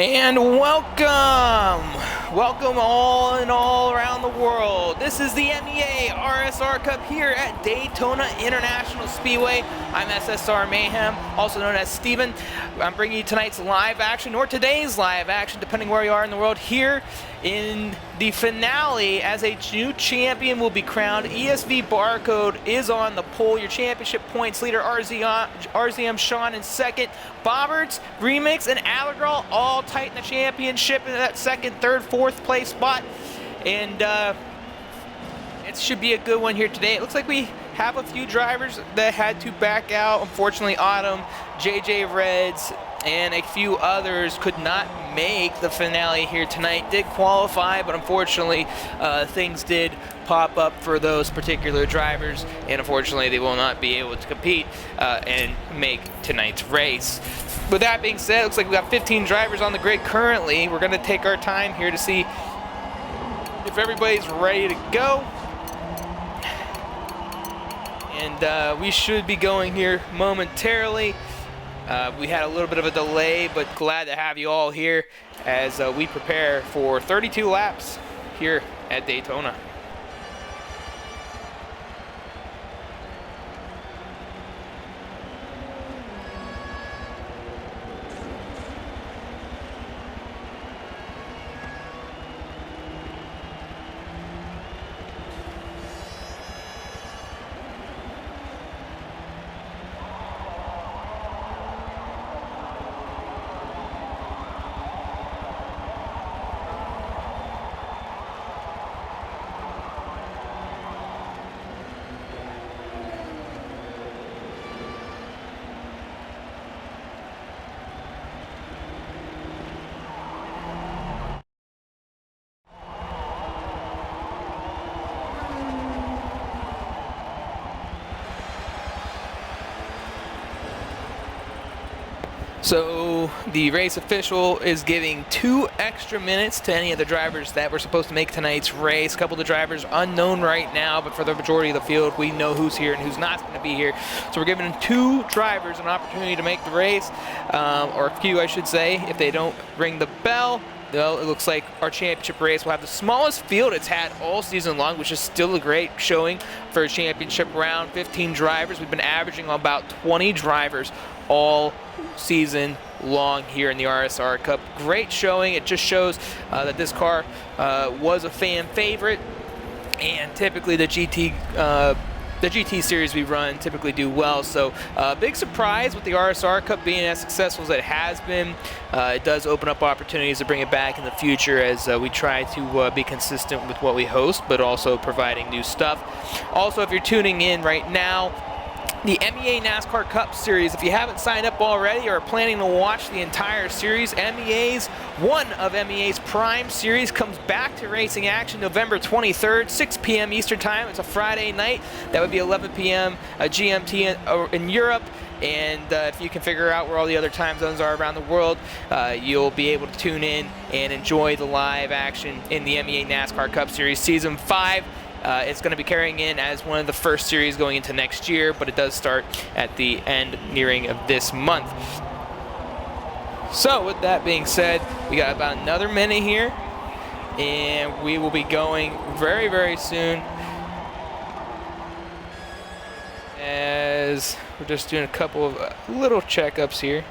And welcome all around the world. This is the MEA RSR Cup here at Daytona International Speedway. I'm SSR Mayhem, also known as Steven. I'm bringing you tonight's live action, or today's live action, depending where you are in the world. Here in the finale, as a new champion will be crowned. ESV Barcode is on the pole. Your championship points leader, RZM Sean in second. Bobberts, Remix, and Allergirl all tight in the championship in that second, third, fourth place spot. And it should be a good one here today. It looks like we have a few drivers that had to back out. Unfortunately, Autumn, JJ Reds, and a few others could not make the finale here tonight. Did qualify, but unfortunately things did pop up for those particular drivers, and unfortunately they will not be able to compete and make tonight's race. With that being said, it looks like we got 15 drivers on the grid currently. We're going to take our time here to see if everybody's ready to go. And we should be going here momentarily. We had a little bit of a delay, but glad to have you all here as we prepare for 32 laps here at Daytona. So the race official is giving 2 extra minutes to any of the drivers that were supposed to make tonight's race. A couple of the drivers unknown right now, but for the majority of the field, we know who's here and who's not going to be here. So we're giving 2 drivers an opportunity to make the race, or a few, I should say, if they don't ring the bell. Well, it looks like our championship race will have the smallest field it's had all season long, which is still a great showing for a championship round. 15 drivers. We've been averaging about 20 drivers all season long here in the RSR Cup. Great showing. It just shows that this car was a fan favorite, and typically the GT series we run typically do well. So big surprise with the RSR Cup being as successful as it has been. It does open up opportunities to bring it back in the future as we try to be consistent with what we host, but also providing new stuff. Also, if you're tuning in right now, the MEA NASCAR Cup Series, if you haven't signed up already or are planning to watch the entire series, one of MEA's Prime Series comes back to racing action November 23rd, 6 p.m. Eastern Time. It's a Friday night. That would be 11 p.m. GMT in Europe. And if you can figure out where all the other time zones are around the world, you'll be able to tune in and enjoy the live action in the MEA NASCAR Cup Series Season 5. It's going to be carrying in as one of the first series going into next year, but it does start at the end nearing of this month. So with that being said, we got about another minute here, and we will be going very, very soon, as we're just doing a couple of little checkups here.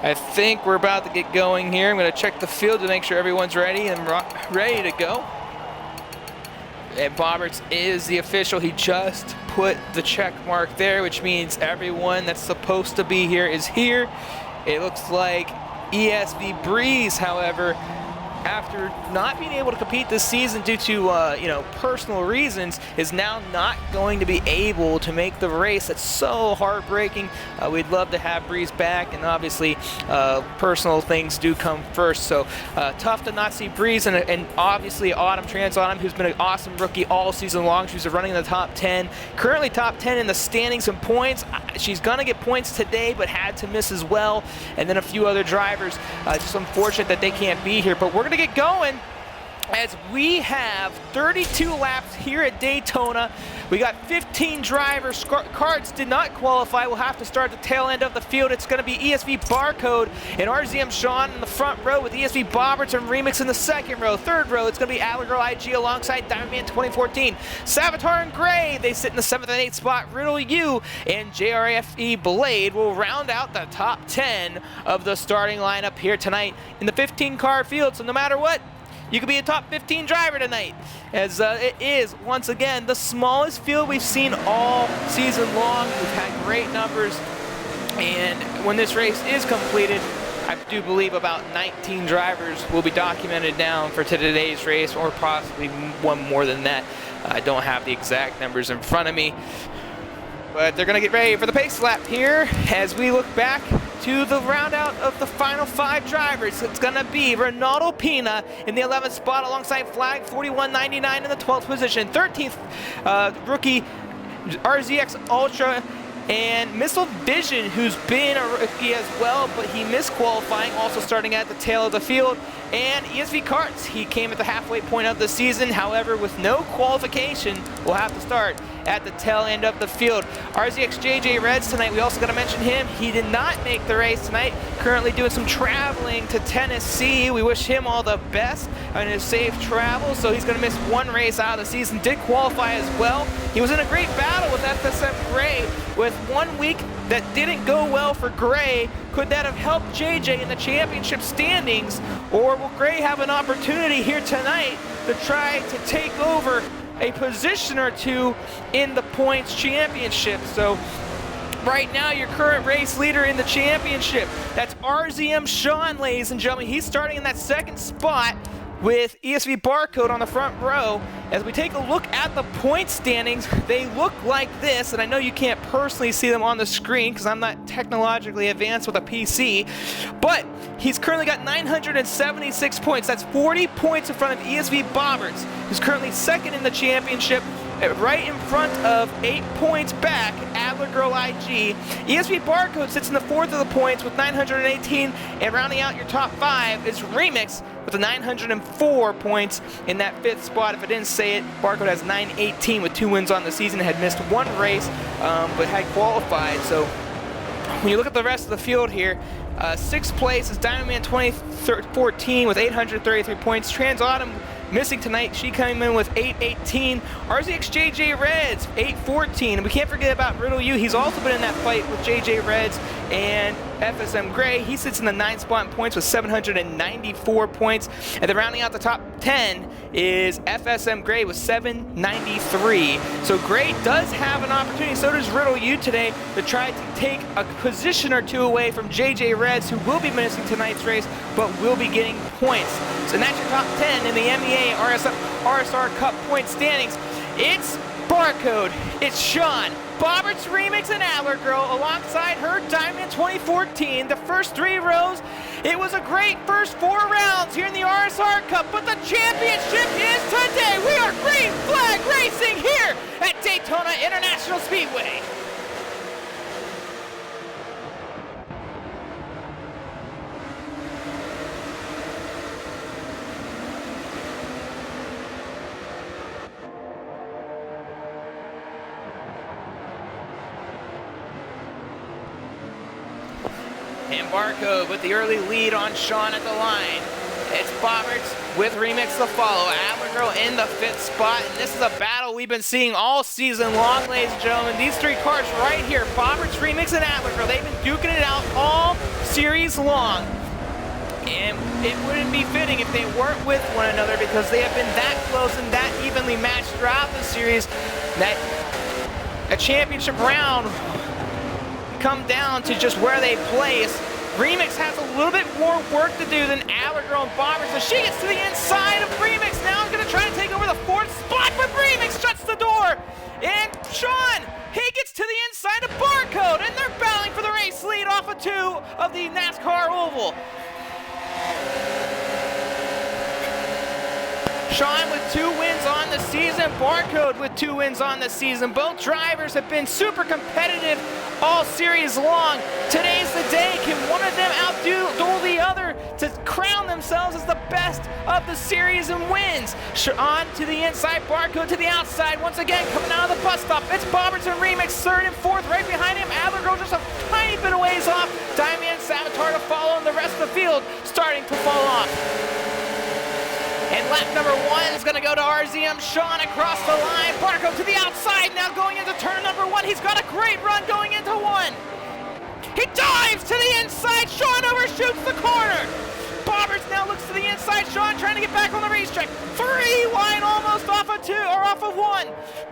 I think we're about to get going here. I'm going to check the field to make sure everyone's ready and ready to go. And Bobberts is the official. He just put the check mark there, which means everyone that's supposed to be here is here. It looks like ESV Breeze, however, after not being able to compete this season due to personal reasons, is now not going to be able to make the race. That's so heartbreaking. We'd love to have Breeze back, and obviously personal things do come first. So tough to not see Breeze, and obviously Autumn, Trans Autumn, who's been an awesome rookie all season long. She's running in the top 10, currently top 10 in the standings and points. She's gonna get points today, but had to miss as well. And then a few other drivers. Just unfortunate that they can't be here, but we're gonna get going as we have 32 laps here at Daytona. We got 15 drivers. Carts did not qualify. We'll have to start at the tail end of the field. It's going to be ESV Barcode and RZM Sean in the front row, with ESV Bobberts and Remix in the second row. Third row, it's going to be Allegro IG alongside Diamond Man 2014. Savitar and Gray, they sit in the 7th and 8th spot. Riddle U and JRFE Blade will round out the top 10 of the starting lineup here tonight in the 15-car field. So no matter what, you could be a top 15 driver tonight, as it is, once again, the smallest field we've seen all season long. We've had great numbers, and when this race is completed, I do believe about 19 drivers will be documented down for today's race, or possibly one more than that. I don't have the exact numbers in front of me, but they're going to get ready for the pace lap here as we look back to the roundout of the final 5 drivers. It's going to be Ronaldo Pina in the 11th spot alongside Flag 4199 in the 12th position. 13th, rookie RZX Ultra and Missile Vision, who's been a rookie as well, but he missed qualifying, also starting at the tail of the field. And ESV Karts, he came at the halfway point of the season, however, with no qualification, will have to start at the tail end of the field. RZX JJ Reds tonight, we also got to mention him. He did not make the race tonight, currently doing some traveling to Tennessee. We wish him all the best on his safe travel. So he's going to miss one race out of the season. Did qualify as well. He was in a great battle with FSM Gray, with 1 week that didn't go well for Gray. Could that have helped JJ in the championship standings, or will Gray have an opportunity here tonight to try to take over a position or two in the points championship? So right now, your current race leader in the championship, that's RZM Sean, ladies and gentlemen. He's starting in that 2nd spot with ESV Barcode on the front row. As we take a look at the point standings, they look like this, and I know you can't personally see them on the screen because I'm not technologically advanced with a PC, but he's currently got 976 points. That's 40 points in front of ESV Bobberts, who's currently 2nd in the championship, right in front of 8 points back, Adler Girl IG. ESV Barcode sits in the 4th of the points with 918, and rounding out your top 5 is Remix with the 904 points in that 5th spot. If I didn't say it, Barcode has 918 with 2 wins on the season, had missed 1 race, but had qualified. So when you look at the rest of the field here, 6th place is Diamond Man 2014 with 833 points. Trans Autumn missing tonight, she came in with 818. RZX JJ Reds 814, and we can't forget about Riddle U. He's also been in that fight with JJ Reds and FSM Gray. He sits in the 9th spot in points with 794 points, and then rounding out the top 10 is FSM Gray with 793. So Gray does have an opportunity, so does Riddle U today, to try to take a position or 2 away from JJ Reds, who will be missing tonight's race, but will be getting points. So that's your top 10 in the MEA RSR Cup point standings. It's Barcode, it's Sean, Bobberts, Remix, and Adler Girl alongside her Diamond 2014. The first 3 rows, it was a great first 4 rounds here in the RSR Cup, but the championship is today. We are green flag racing here at Daytona International Speedway. And Barcode with the early lead on Sean at the line. It's Bobberts with Remix to follow. Adler Girl in the 5th spot. And this is a battle we've been seeing all season long, ladies and gentlemen. These 3 cars right here, Bobberts, Remix, and Adler Girl, they've been duking it out all series long. And it wouldn't be fitting if they weren't with one another, because they have been that close and that evenly matched throughout the series that a championship round come down to just where they place. Remix has a little bit more work to do than Allergirl and Bobber, so she gets to the inside of Remix. Now going to try to take over the 4th spot, but Remix shuts the door. And Sean, he gets to the inside of Barcode, and they're battling for the race lead off of 2 of the NASCAR Oval. Sean with 2 wins on the season, Barcode with 2 wins on the season. Both drivers have been super competitive all series long. Today's the day. Can one of them outdo the other to crown themselves as the best of the series and wins? Sean to the inside, Barcode to the outside. Once again, coming out of the bus stop, it's Bobberts and Remix 3rd and 4th. Right behind him, Allergirl just a tiny bit of ways off. Diamond and Savitar to follow, and the rest of the field starting to fall off. And lap number 1 is going to go to RZM Sean across the line. Barcode to the outside now going into turn number 1. He's got a great run going into 1. He dives to the inside. Sean overshoots the corner. Bobberts now looks to the inside. Sean trying to get back on the racetrack. 3 wide almost off of 2 or off of 1.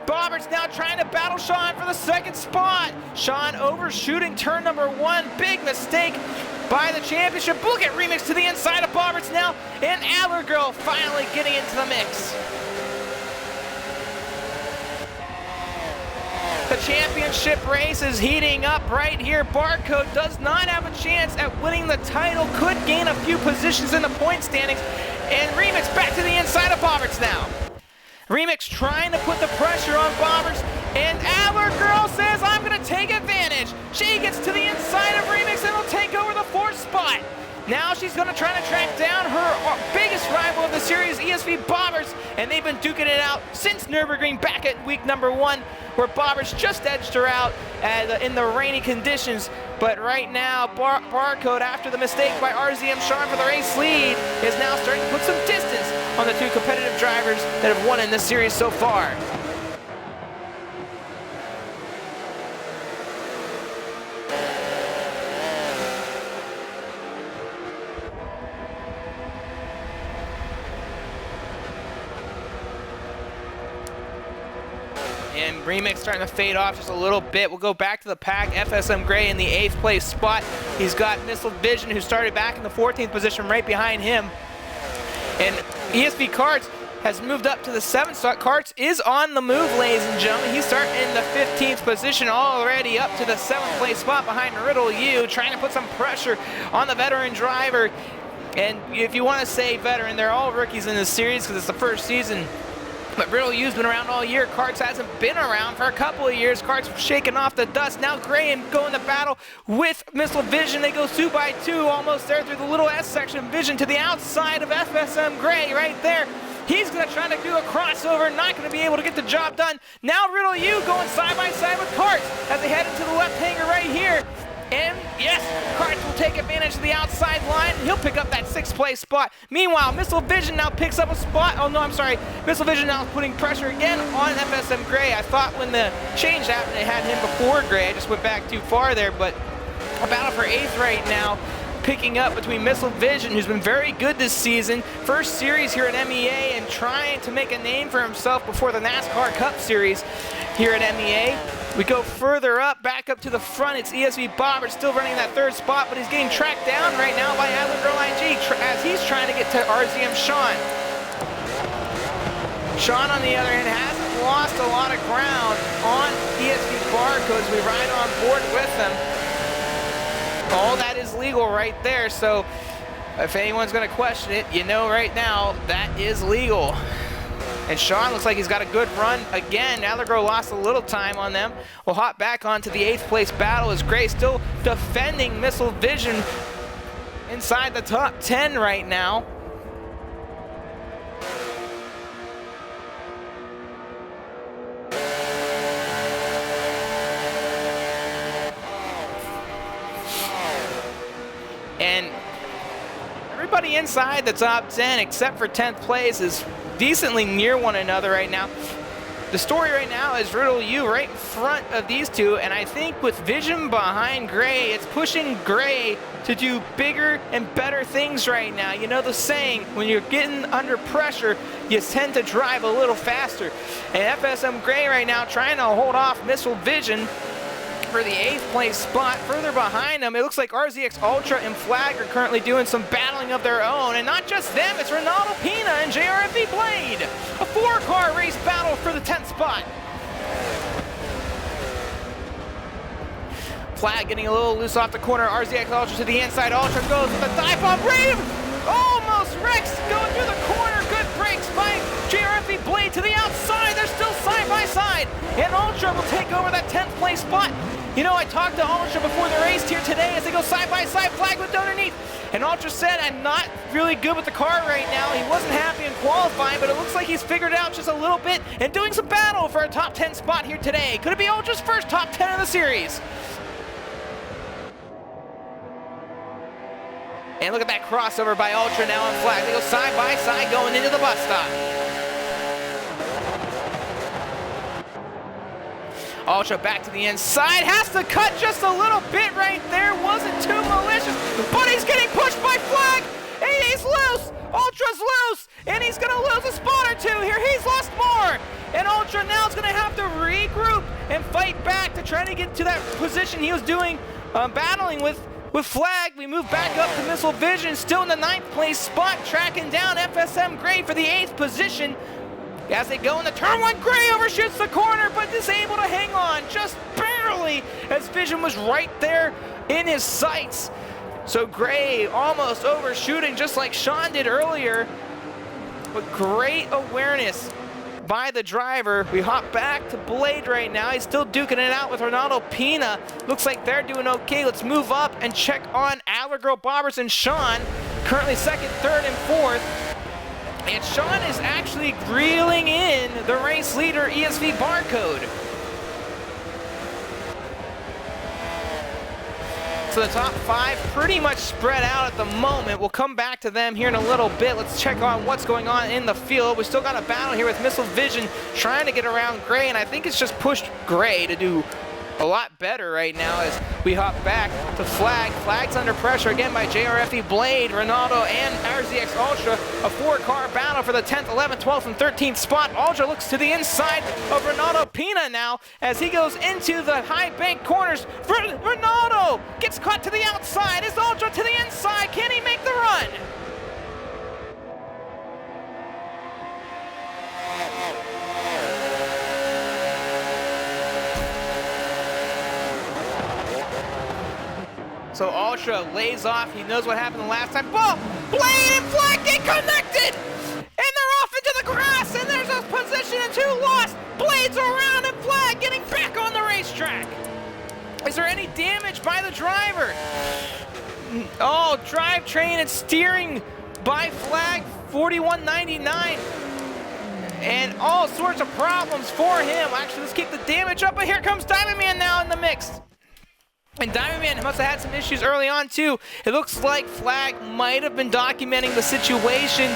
Bobberts now trying to battle Sean for the 2nd spot. Sean overshooting turn number 1. Big mistake by the championship. Look at Remix to the inside of Bobberts now, and Allergirl finally getting into the mix. The championship race is heating up right here. Barcode does not have a chance at winning the title, could gain a few positions in the point standings, and Remix back to the inside of Bobberts now. Remix trying to put the pressure on Bobberts, and Allergirl says, I'm going to take advantage. She gets to the inside of Remix and will take over the 4th spot. Now she's going to try to track down her biggest rival of the series, ESV Bobberts, and they've been duking it out since Nürburgring back at week number 1, where Bobberts just edged her out in the rainy conditions. But right now, Barcode, after the mistake by RZM Sean for the race lead, is now starting to put some distance on the 2 competitive drivers that have won in this series so far. And Remix starting to fade off just a little bit. We'll go back to the pack. FSM Gray in the 8th place spot. He's got Missile Vision, who started back in the 14th position right behind him. And ESV Karts has moved up to the 7th spot. Karts is on the move, ladies and gentlemen. He's starting in the 15th position, already up to the 7th place spot behind Riddle U, trying to put some pressure on the veteran driver. And if you want to say veteran, they're all rookies in this series because it's the first season. But Riddle U's been around all year. Karts hasn't been around for a couple of years. Karts shaking off the dust. Now Graham going to battle with Missile Vision. They go 2 by 2, almost there through the little S section. Vision to the outside of FSM Gray right there. He's going to try to do a crossover, not going to be able to get the job done. Now Riddle U going side by side with Karts as they head into the left hanger right here. And yes, Karts will take advantage of the outside line. He'll pick up that 6th place spot. Meanwhile, Missile Vision now picks up a spot. Oh no, I'm sorry. Missile Vision now putting pressure again on FSM Gray. I thought when the change happened, they had him before Gray. I just went back too far there, but a battle for 8th right now. Picking up between Missile Vision, who's been very good this season. First series here at MEA and trying to make a name for himself before the NASCAR Cup Series here at MEA. We go further up, back up to the front. It's ESV Bobber still running that 3rd spot, but he's getting tracked down right now by Allergirl IG as he's trying to get to RZM Sean. Sean, on the other hand, hasn't lost a lot of ground on ESV Barcode as we ride on board with them. All that is legal right there, so if anyone's going to question it, you know right now that is legal. And Sean looks like he's got a good run again. Allergirl lost a little time on them. We'll hop back onto the 8th place battle as Gray still defending Missile Vision inside the top 10 right now. And everybody inside the top 10 except for 10th place is decently near one another right now. The story right now is Riddle U right in front of these two, and I think with Vision behind Gray, it's pushing Gray to do bigger and better things right now. You know the saying, when you're getting under pressure, you tend to drive a little faster. And FSM Gray right now trying to hold off Missile Vision. for the 8th place spot. Further behind them, it looks like RZX Ultra and Flag are currently doing some battling of their own. And not just them, it's Ronaldo Pina and JRFE Blade. A 4-car race battle for the 10th spot. Flag getting a little loose off the corner. RZX Ultra to the inside. Ultra goes with a dive bomb. Brave almost wrecks going through the corner. Good brakes by JRFE Blade to the outside. They're still side by side. And Ultra will take over that 10th place spot. You know, I talked to Ultra before the race here today as they go side by side. Flag with underneath. And Ultra said, I'm not really good with the car right now. He wasn't happy in qualifying, but it looks like he's figured it out just a little bit and doing some battle for a top 10 spot here today. Could it be Ultra's first top 10 of the series? And look at that crossover by Ultra now on Flag. They go side by side going into the bus stop. Ultra back to the inside. Has to cut just a little bit right there. Wasn't too malicious. But he's getting pushed by Flag. And he's loose. Ultra's loose. And he's going to lose a spot or two here. He's lost more. And Ultra now is going to have to regroup and fight back to try to get to that position he was doing, battling with Flag. We move back up to Missile Vision, still in the 9th place spot, tracking down FSM Gray for the 8th position. As they go in the turn 1, Gray overshoots the corner, but is able to hang on just barely as Vision was right there in his sights. So Gray almost overshooting just like Sean did earlier, but great awareness by the driver. We hop back to Blade right now. He's still duking it out with Ronaldo Pina. Looks like they're doing okay. Let's move up and check on Allergirl Bobbers and Sean. Currently 2nd, 3rd, and 4th. And Sean is actually reeling in the race leader, ESV Barcode. So the top 5 pretty much spread out at the moment. We'll come back to them here in a little bit. Let's check on what's going on in the field. We still got a battle here with Missile Vision trying to get around Gray, and I think it's just pushed Gray to do a lot better right now as we hop back to Flag. Flag's under pressure again by JRFE Blade, Ronaldo, and RZX Ultra. A 4-car battle for the 10th, 11th, 12th, and 13th spot. Ultra looks to the inside of Ronaldo Pina now as he goes into the high bank corners. Ronaldo gets caught to the outside. Is Ultra to the inside? Can he make the run? So Ultra lays off. He knows what happened the last time. Ball, Blade and Flag get connected! And they're off into the grass, and there's a position and 2 lost. Blade's around and Flag getting back on the racetrack. Is there any damage by the driver? Oh, drivetrain and steering by Flag, 4199. And all sorts of problems for him. Actually, let's keep the damage up, but here comes Diamond Man now in the mix. And Diamond Man must have had some issues early on too. It looks like Flag might have been documenting the situation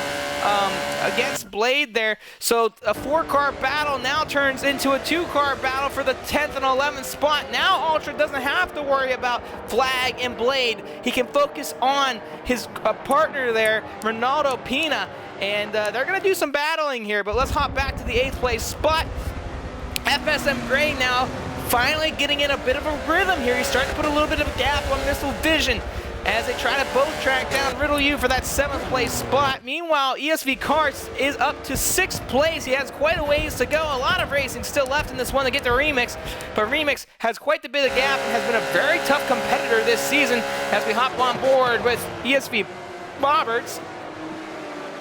against Blade there. So a 4-car battle now turns into a 2-car battle for the 10th and 11th spot. Now Ultra doesn't have to worry about Flag and Blade. He can focus on his partner there, Ronaldo Pina. And they're going to do some battling here, but let's hop back to the 8th place spot. FSM Gray now finally getting in a bit of a rhythm here. He's starting to put a little bit of a gap on Missile Vision as they try to both track down Riddle U for that 7th place spot. Meanwhile, ESV Karts is up to 6th place. He has quite a ways to go. A lot of racing still left in this one to get to Remix, but Remix has quite a bit of gap and has been a very tough competitor this season as we hop on board with ESV Bobberts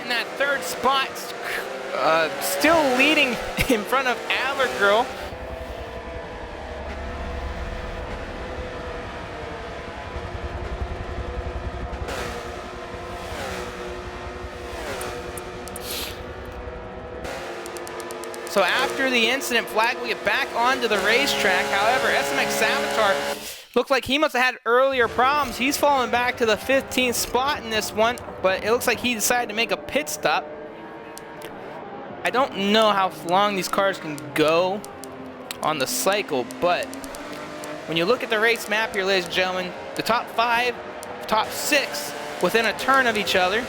in that 3rd spot, still leading in front of Allergirl. So after the incident, Flag will get back onto the racetrack. However, SMX Savitar looked like he must have had earlier problems. He's fallen back to the 15th spot in this one, but it looks like he decided to make a pit stop. I don't know how long these cars can go on the cycle, but when you look at the race map here, ladies and gentlemen, the top 5, top 6 within a turn of each other.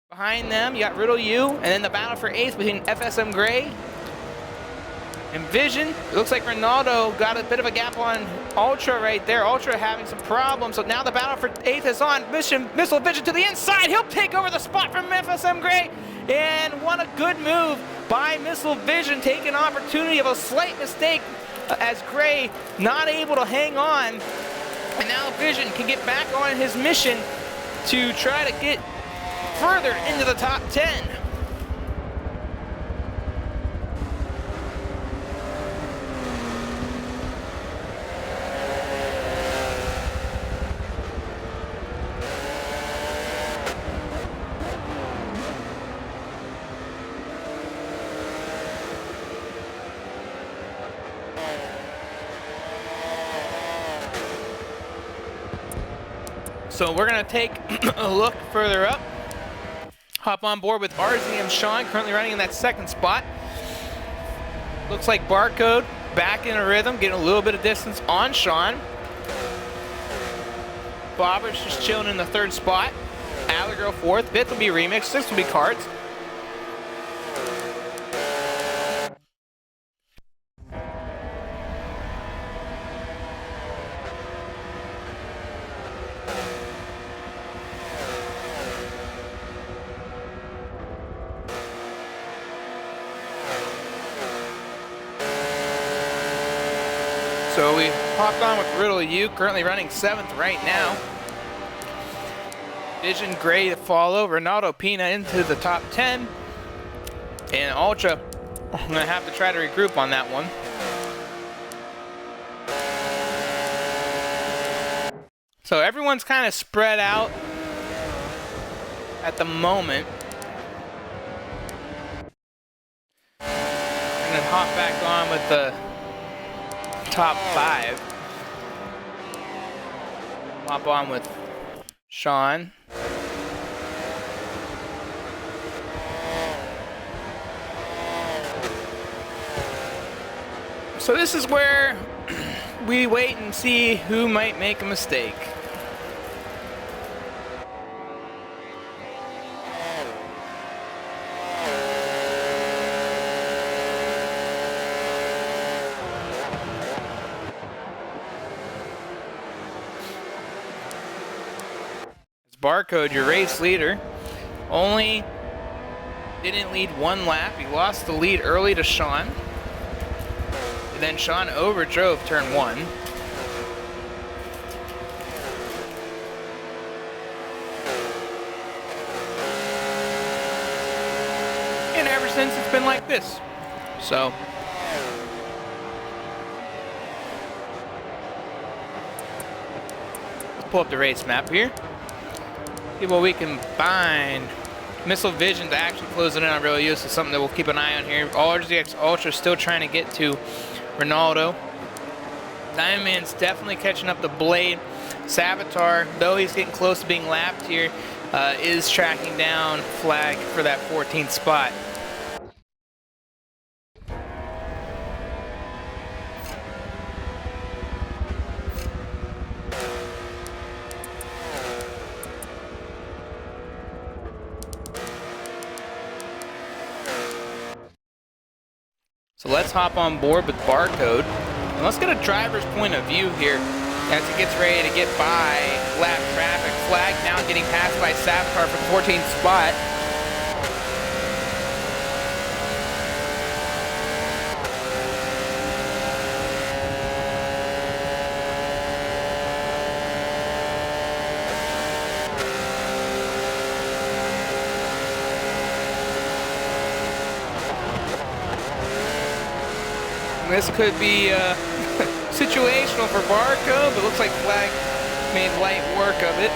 Behind them, you got Riddle U, and then the battle for 8th between FSM Gray And Vision, it looks like Ronaldo got a bit of a gap on Ultra right there. Ultra having some problems, so now the battle for 8th is on. Missile Vision to the inside. He'll take over the spot from FSM Gray. And what a good move by Missile Vision, taking an opportunity of a slight mistake as Gray not able to hang on. And now Vision can get back on his mission to try to get further into the top 10. So we're gonna take a look further up. Hop on board with RZM Sean, currently running in that 2nd spot. Looks like Barcode back in a rhythm, getting a little bit of distance on Sean. Bobber's just chilling in the 3rd spot. Allergirl 4th, 5th will be Remix, 6th will be Cards. So we hopped on with Riddle U, currently running 7th right now. Vision Gray to follow, Ronaldo Pina into the top 10. And Ultra, I'm gonna have to try to regroup on that one. So everyone's kind of spread out at the moment. And then hop back on with the top 5. Hop on with Sean. So this is where we wait and see who might make a mistake. Barcode, your race leader, only didn't lead 1 lap. He lost the lead early to Sean. And then Sean overdrove turn 1. And ever since, it's been like this. So let's pull up the race map here. See what we can find. Missile Vision's actually closing in on real use. Is something that we'll keep an eye on here. RZX Ultra still trying to get to Ronaldo. Diamond Man's definitely catching up to Blade. Savitar, though he's getting close to being lapped here, is tracking down Flag for that 14th spot. So let's hop on board with Barcode. And let's get a driver's point of view here as he gets ready to get by lap traffic. Flag now getting passed by Savitar for the 14th spot. This could be situational for Barco, but looks like Flag made light work of it.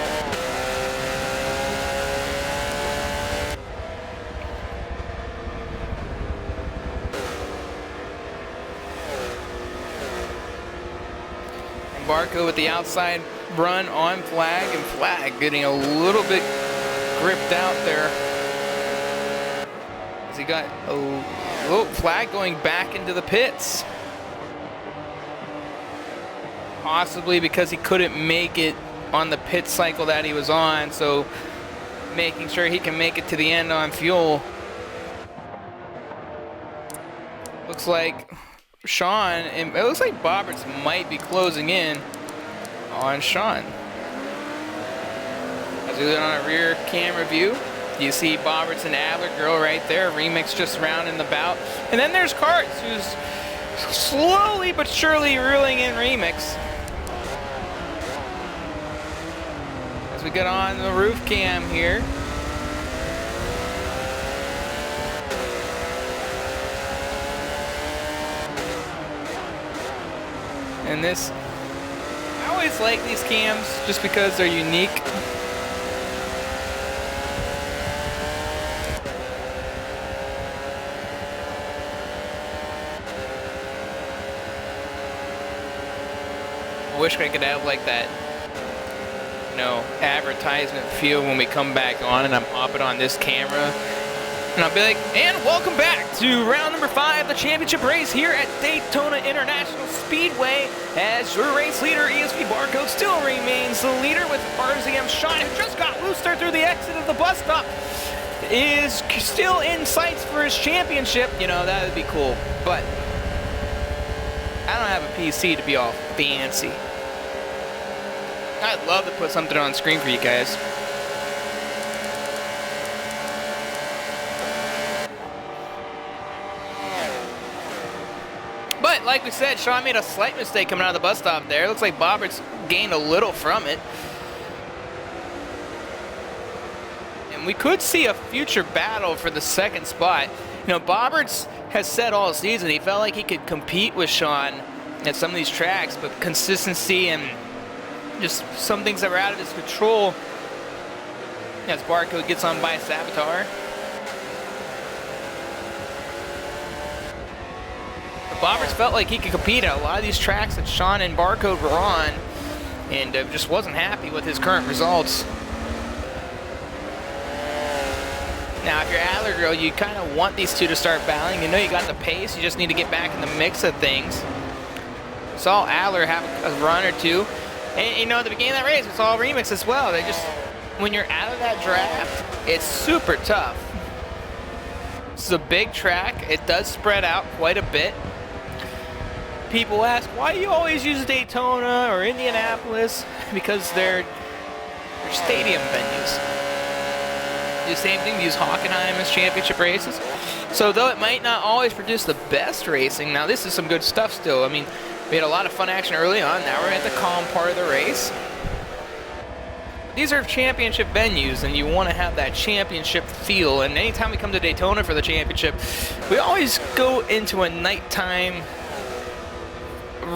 And Barco with the outside run on Flag, and Flag getting a little bit gripped out there as he got a little Flag going back into the pits. Possibly because he couldn't make it on the pit cycle that he was on, so making sure he can make it to the end on fuel. Looks like Sean, and it looks like Bobberts might be closing in on Sean. As we look on a rear camera view, you see Bobberts and Adler Girl right there. Remix just rounding the bout. And then there's Karts, who's slowly but surely reeling in Remix. As we get on the roof cam here. And this, I always like these cams just because they're unique. I wish I could have like that, you know, advertisement feel when we come back on and I'm hopping on this camera. And I'll be like, and welcome back to round number 5, the championship race here at Daytona International Speedway. As your race leader, ESP Barcode, still remains the leader with RZM Sean, who just got loose there through the exit of the bus stop, is still in sights for his championship. You know, that would be cool. But I don't have a PC to be all fancy. I'd love to put something on screen for you guys. But like we said, Sean made a slight mistake coming out of the bus stop there. Looks like Bobberts gained a little from it. And we could see a future battle for the second spot. You know, Bobberts has said all season he felt like he could compete with Sean at some of these tracks, but consistency and just some things that were out of his control as Barcode gets on by Savitar. Bobberts felt like he could compete at a lot of these tracks that Sean and Barcode were on, and just wasn't happy with his current results. Now, if you're Adler Girl, you kind of want these two to start battling. You know you got the pace, you just need to get back in the mix of things. Saw Adler have a run or two. And you know, at the beginning of that race, it's all Remix as well. They just, when you're out of that draft, it's super tough. This is a big track. It does spread out quite a bit. People ask, why do you always use Daytona or Indianapolis? Because they're stadium venues. Do the same thing, we use Hockenheim as championship races. So though it might not always produce the best racing, now this is some good stuff still. I mean, we had a lot of fun action early on. Now we're at the calm part of the race. These are championship venues, and you want to have that championship feel. And anytime we come to Daytona for the championship, we always go into a nighttime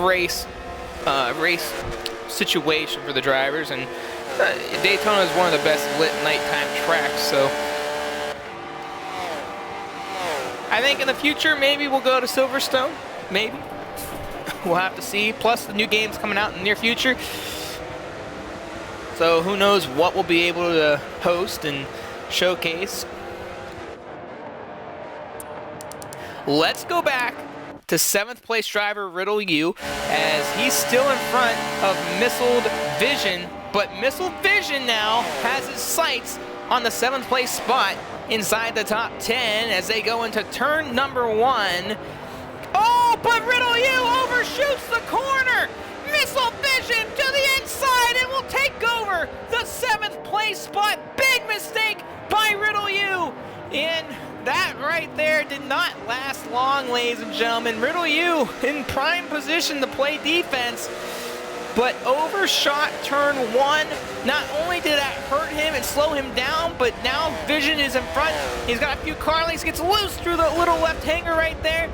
race situation for the drivers. And Daytona is one of the best lit nighttime tracks. So I think in the future, maybe we'll go to Silverstone. Maybe. We'll have to see. Plus, the new game's coming out in the near future. So who knows what we'll be able to host and showcase. Let's go back to 7th place driver Riddle U, as he's still in front of Missiled Vision. But Missiled Vision now has his sights on the 7th place spot inside the top 10 as they go into turn number 1. Oh, but Riddle U overshoots the corner. Missile Vision to the inside and will take over the 7th place spot. Big mistake by Riddle U. And that right there did not last long, ladies and gentlemen. Riddle U in prime position to play defense, but overshot turn 1. Not only did that hurt him and slow him down, but now Vision is in front. He's got a few car links, gets loose through the little left hanger right there.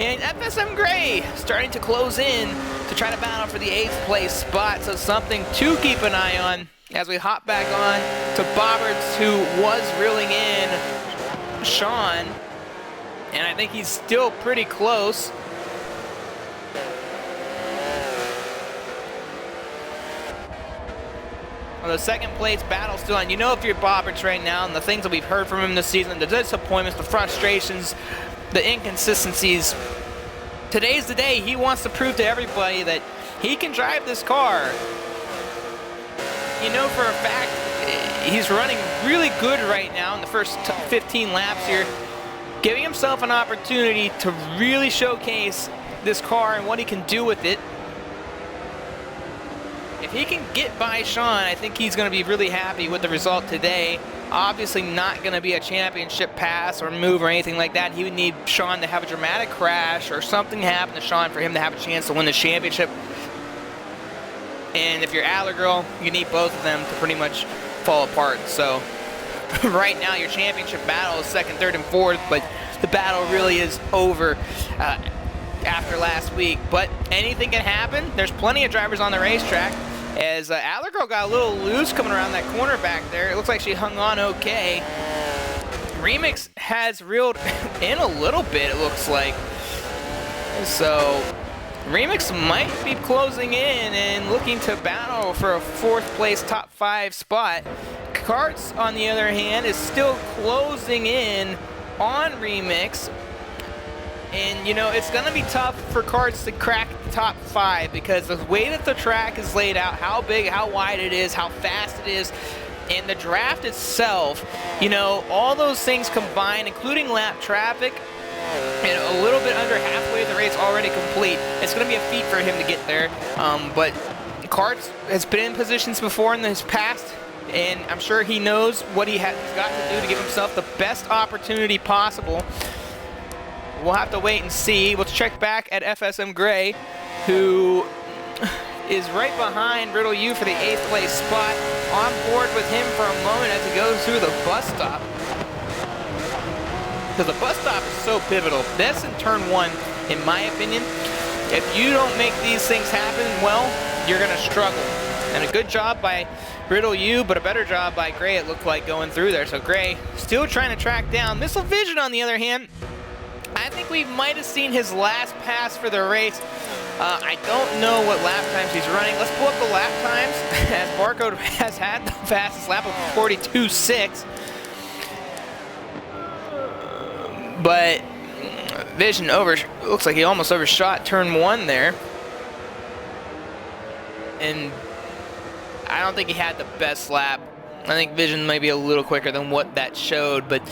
And FSM Gray starting to close in to try to battle for the 8th place spot. So something to keep an eye on as we hop back on to Bobberts, who was reeling in Sean. And I think he's still pretty close. Well, the 2nd place battle still on. You know, if you're Bobberts right now and the things that we've heard from him this season, the disappointments, the frustrations, the inconsistencies, today's the day he wants to prove to everybody that he can drive this car. You know for a fact he's running really good right now in the first 15 laps here, giving himself an opportunity to really showcase this car and what he can do with it. If he can get by Sean, I think he's going to be really happy with the result today. Obviously not going to be a championship pass or move or anything like that. He would need Sean to have a dramatic crash or something happen to Sean for him to have a chance to win the championship. And if you're Adler Girl, you need both of them to pretty much fall apart. So right now your championship battle is second, third, and fourth, but the battle really is over after last week. But anything can happen. There's plenty of drivers on the racetrack. As Adler Girl got a little loose coming around that corner back there. It looks like she hung on okay. Remix has reeled in a little bit, it looks like. So Remix might be closing in and looking to battle for a fourth place top 5 spot. Karts, on the other hand, is still closing in on Remix. And, you know, it's going to be tough for Karts to crack the top 5 because the way that the track is laid out, how big, how wide it is, how fast it is, and the draft itself, you know, all those things combined, including lap traffic, and a little bit under halfway of the race already complete. It's going to be a feat for him to get there. But Karts has been in positions before in his past, and I'm sure he knows what he's got to do to give himself the best opportunity possible. We'll have to wait and see. We'll check back at FSM Gray, who is right behind Riddle U for the 8th place spot. On board with him for a moment as he goes through the bus stop. Because the bus stop is so pivotal. This in turn 1, in my opinion. If you don't make these things happen well, you're going to struggle. And a good job by Riddle U, but a better job by Gray, it looked like, going through there. So Gray still trying to track down Missile Vision, on the other hand. I think we might have seen his last pass for the race. I don't know what lap times he's running. Let's pull up the lap times, as Barcode has had the fastest lap of 42.6. But Vision looks like he almost overshot turn 1 there. And I don't think he had the best lap. I think Vision might be a little quicker than what that showed, but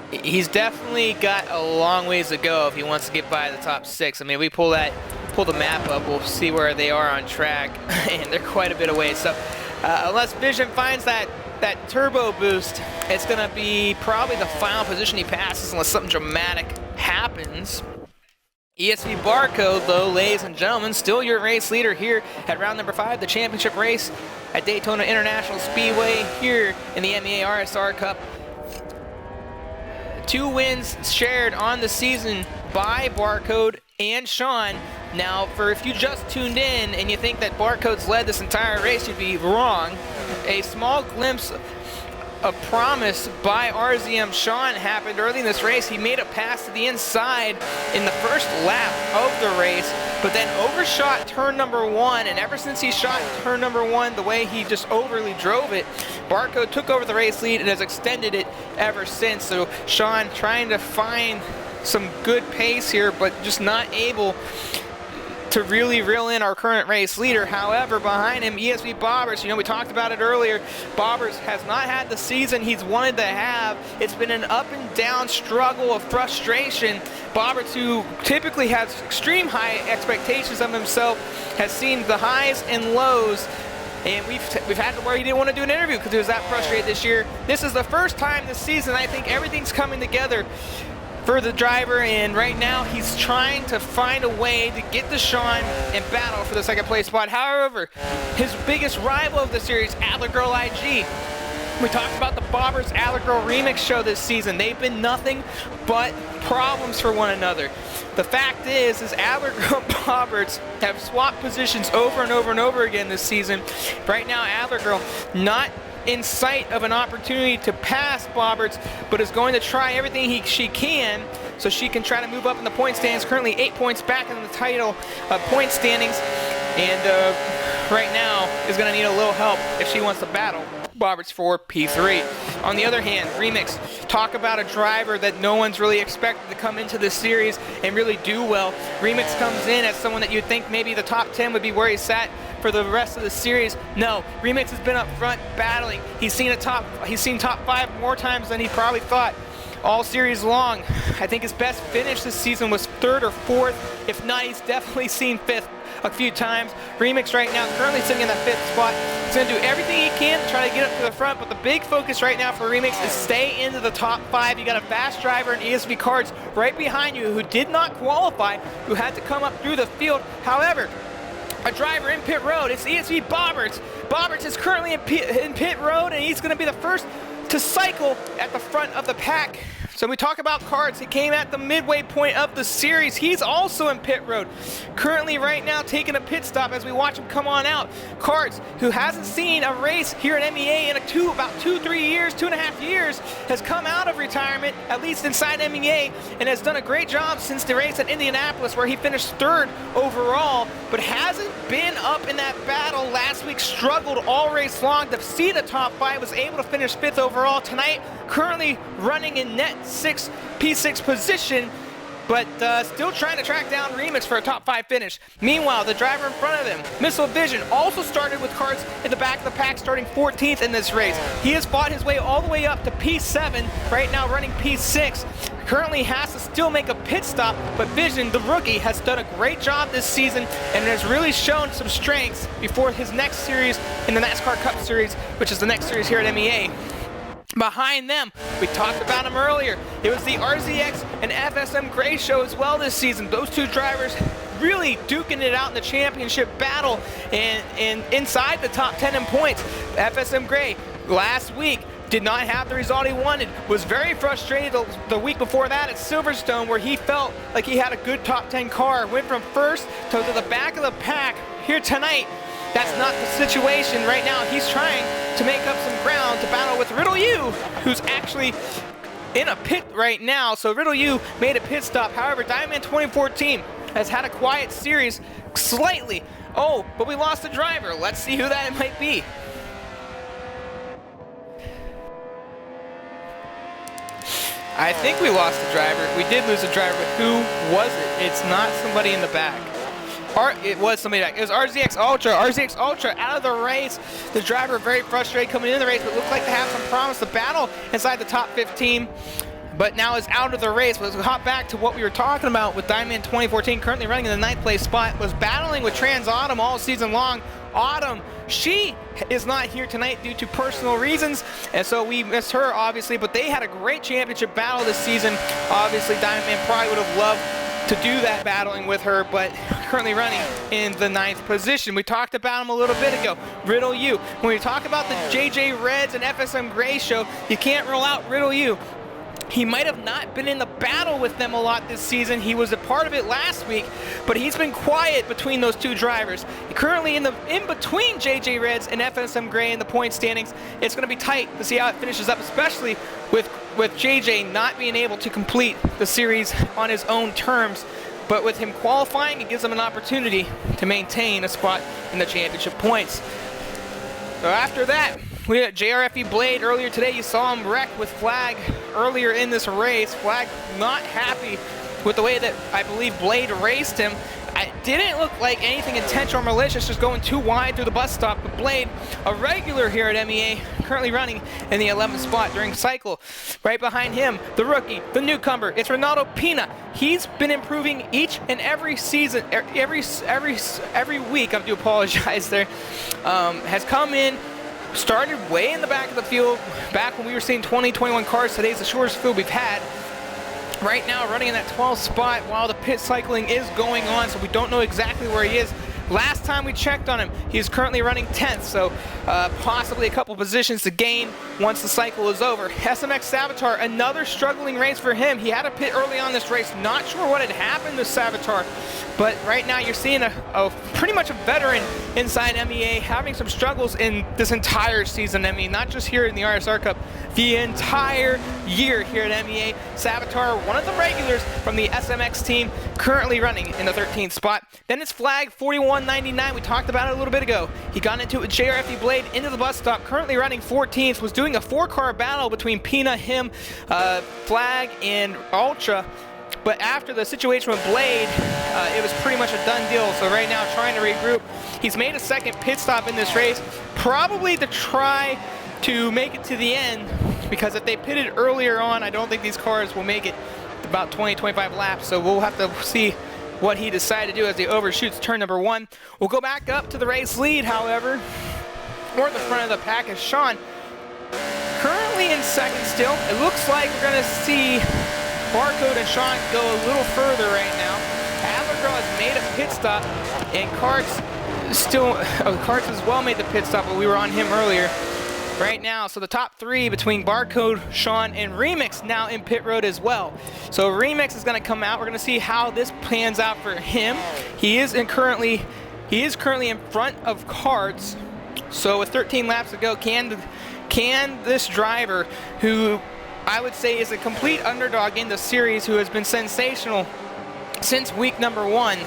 he's definitely got a long ways to go if he wants to get by the top 6. I mean, we pull the map up, we'll see where they are on track, and they're quite a bit away. So unless Vision finds that turbo boost, it's going to be probably the final position he passes unless something dramatic happens. ESV Barcode, though, ladies and gentlemen, still your race leader here at round number 5, the championship race at Daytona International Speedway here in the MEA RSR Cup. 2 wins shared on the season by Barcode and Sean. Now, for if you just tuned in and you think that Barcode's led this entire race, you'd be wrong. A small glimpse of promise by RZM Sean happened early in this race. He made a pass to the inside in the first lap of the race, but then overshot turn number 1, and ever since he shot turn number 1, the way he just overly drove it, Barcode took over the race lead and has extended it ever since. So Sean trying to find some good pace here, but just not able to really reel in our current race leader. However, behind him, ESV Bobbers, you know, we talked about it earlier, Bobbers has not had the season he's wanted to have. It's been an up and down struggle of frustration. Bobbers, who typically has extreme high expectations of himself, has seen the highs and lows, and we've had to where he didn't want to do an interview because he was that frustrated this year. This is the first time this season I think everything's coming together for the driver, and right now he's trying to find a way to get to Sean and battle for the 2nd place spot. However, his biggest rival of the series, Adler Girl IG. We talked about the Bobbers Adler Girl Remix show this season. They've been nothing but problems for one another. The fact is Adler Girl Bobbers have swapped positions over and over and over again this season. Right now, Adler Girl not in sight of an opportunity to pass Bobbers, but is going to try everything she can so she can try to move up in the point standings. Currently 8 points back in the title point standings, and right now is going to need a little help if she wants to battle Bobbers for P3. On the other hand, Remix, talk about a driver that no one's really expected to come into this series and really do well. Remix comes in as someone that you'd think maybe the top 10 would be where he sat for the rest of the series. No, Remix has been up front battling. He's seen top 5 more times than he probably thought. all series long. I think his best finish this season was 3rd or 4th. If not, he's definitely seen 5th a few times. Remix right now currently sitting in that 5th spot. He's going to do everything he can to try to get up to the front, but the big focus right now for Remix is stay into the top 5. You got a fast driver in ESV Cards right behind you who did not qualify, who had to come up through the field. However, a driver in pit road, it's ESV Bobberts. Bobberts is currently in pit road, and he's going to be the first to cycle at the front of the pack. So we talk about Cards. He came at the midway point of the series. He's also in pit road. Currently right now taking a pit stop as we watch him come on out. Cards, who hasn't seen a race here at MEA in about 2.5 years, has come out of retirement, at least inside MEA, and has done a great job since the race at Indianapolis where he finished 3rd overall, but hasn't been up in that battle. Last week struggled all race long to see the top 5, was able to finish 5th overall. Tonight, currently running in net P6 position, but still trying to track down Remix for a top 5 finish. Meanwhile, the driver in front of him, Missile Vision, also started with Cards in the back of the pack, starting 14th in this race. He has fought his way all the way up to P7, right now running P6. Currently has to still make a pit stop, but Vision, the rookie, has done a great job this season and has really shown some strengths before his next series in the NASCAR Cup Series, which is the next series here at MEA. Behind them, we talked about them earlier, it was the RZX and FSM Gray show as well this season. Those two drivers really duking it out in the championship battle and inside the top 10 in points. FSM Gray last week did not have the result he wanted, was very frustrated the week before that at Silverstone where he felt like he had a good top 10 car, went from first to the back of the pack. Here tonight, that's not the situation. Right now, he's trying to make up some ground to battle with Riddle U, who's actually in a pit right now. So Riddle U made a pit stop. However, Diamond 2014 has had a quiet series slightly. Oh, but we lost a driver. Let's see who that might be. I think we lost a driver. We did lose a driver, but who was it? It's not somebody in the back. It was somebody back. It was RZX Ultra. RZX Ultra out of the race. The driver very frustrated coming in the race, but looked like to have some promise to battle inside the top 15. But now is out of the race. Let's hop back to what we were talking about with Diamond 2014, currently running in the 9th place spot, was battling with Trans Autumn all season long. Autumn, she is not here tonight due to personal reasons, and so we missed her, obviously, but they had a great championship battle this season. Obviously, Diamond probably would have loved to do that battling with her, but currently running in the 9th position. We talked about him a little bit ago, Riddle U. When we talk about the JJ Reds and FSM Gray show, you can't rule out Riddle U. He might have not been in the battle with them a lot this season. He was a part of it last week, but he's been quiet between those two drivers. Currently in between JJ Reds and FSM Gray in the point standings. It's going to be tight to see how it finishes up, especially with JJ not being able to complete the series on his own terms. But with him qualifying, it gives him an opportunity to maintain a spot in the championship points. So after that, we had JRFE Blade earlier today. You saw him wreck with Flag earlier in this race. Flag not happy with the way that I believe Blade raced him. It didn't look like anything intentional or malicious, just going too wide through the bus stop. But Blade, a regular here at MEA, currently running in the 11th spot during cycle. Right behind him, the rookie, the newcomer, it's Ronaldo Pina. He's been improving each and every season, every week. I do apologize there. Has come in, started way in the back of the field, back when we were seeing 2021 cars. Today's the shortest field we've had. Right now running in that 12th spot while the pit cycling is going on, so we don't know exactly where he is. Last time we checked on him, he's currently running 10th, so possibly a couple positions to gain once the cycle is over. SMX Savitar, another struggling race for him. He had a pit early on this race. Not sure what had happened to Savitar, but right now you're seeing a pretty much a veteran inside MEA having some struggles in this entire season. I mean, not just here in the RSR Cup, the entire year here at MEA. Savitar, one of the regulars from the SMX team, currently running in the 13th spot. Then it's Flag 4199. We talked about it a little bit ago. He got into it with JRFE Blade into the bus stop, currently running 14th, was doing a 4-car battle between Pina, him, Flag, and Ultra. But after the situation with Blade, it was pretty much a done deal. So right now trying to regroup. He's made a second pit stop in this race, probably to try to make it to the end because if they pitted earlier on, I don't think these cars will make it about 20-25 laps. So we'll have to see what he decided to do as he overshoots turn number 1. We'll go back up to the race lead, however, or the front of the pack is Sean. Currently in second still. It looks like we're going to see Barcode and Sean go a little further right now. Adler has made a pit stop, and Karts as well made the pit stop, but we were on him earlier. Right now, so the top 3 between Barcode, Sean, and Remix now in pit road as well. So Remix is going to come out. We're going to see how this pans out for him. He is currently in front of Karts. So with 13 laps to go, can this driver, who I would say is a complete underdog in the series, who has been sensational since week number 1,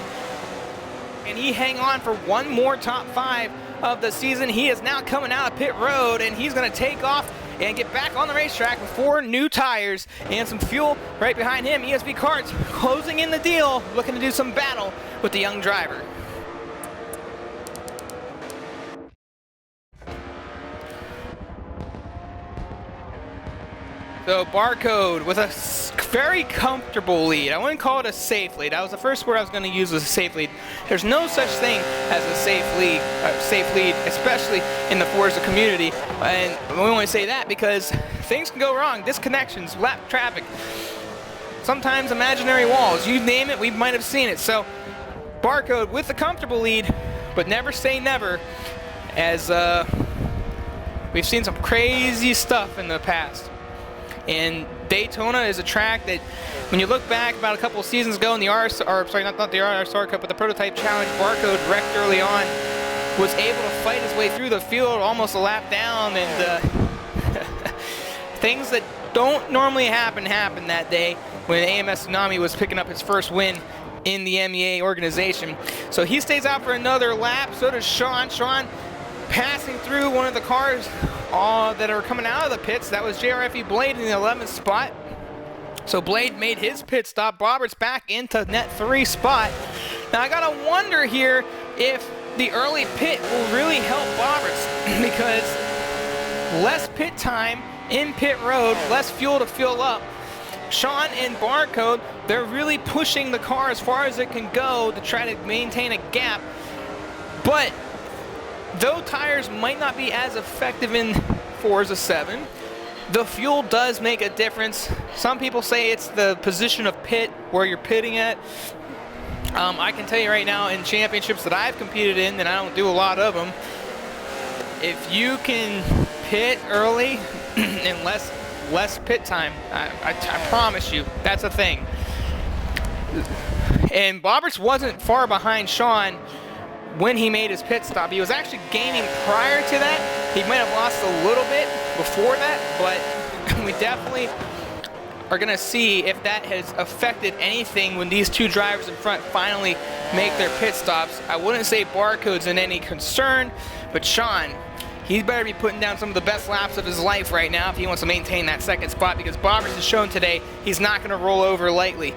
and he hang on for one more top 5 of the season? He is now coming out of pit road, and he's going to take off and get back on the racetrack with 4 new tires and some fuel right behind him. ESP Karts closing in the deal, looking to do some battle with the young driver. So Barcode with a very comfortable lead. I wouldn't call it a safe lead. That was the first word I was going to use, was a safe lead. There's no such thing as a safe lead, especially in the Forza community. And we only say that because things can go wrong. Disconnections, lap traffic, sometimes imaginary walls. You name it, we might have seen it. So Barcode with a comfortable lead, but never say never, as we've seen some crazy stuff in the past. And Daytona is a track that, when you look back about a couple of seasons ago in the not the RSR Cup, but the Prototype Challenge, Barcode wrecked early on, was able to fight his way through the field almost a lap down, and things that don't normally happen that day when AMS Tsunami was picking up his first win in the MEA organization. So he stays out for another lap. So does Sean. Sean passing through one of the cars that are coming out of the pits. That was JRFE Blade in the 11th spot. So Blade made his pit stop. Roberts back into net 3 spot. Now I gotta wonder here if the early pit will really help Roberts, because less pit time in pit road, less fuel to fill up. Sean and Barcode, they're really pushing the car as far as it can go to try to maintain a gap. But though tires might not be as effective in Forza 7, the fuel does make a difference. Some people say it's the position of pit, where you're pitting at. I can tell you right now, in championships that I've competed in, and I don't do a lot of them, if you can pit early and less pit time, I promise you, that's a thing. And Roberts wasn't far behind Sean when he made his pit stop. He was actually gaining prior to that. He might have lost a little bit before that, but we definitely are going to see if that has affected anything when these 2 drivers in front finally make their pit stops. I wouldn't say Barcode's in any concern, but Sean, he better be putting down some of the best laps of his life right now if he wants to maintain that second spot, because Roberts has shown today he's not going to roll over lightly.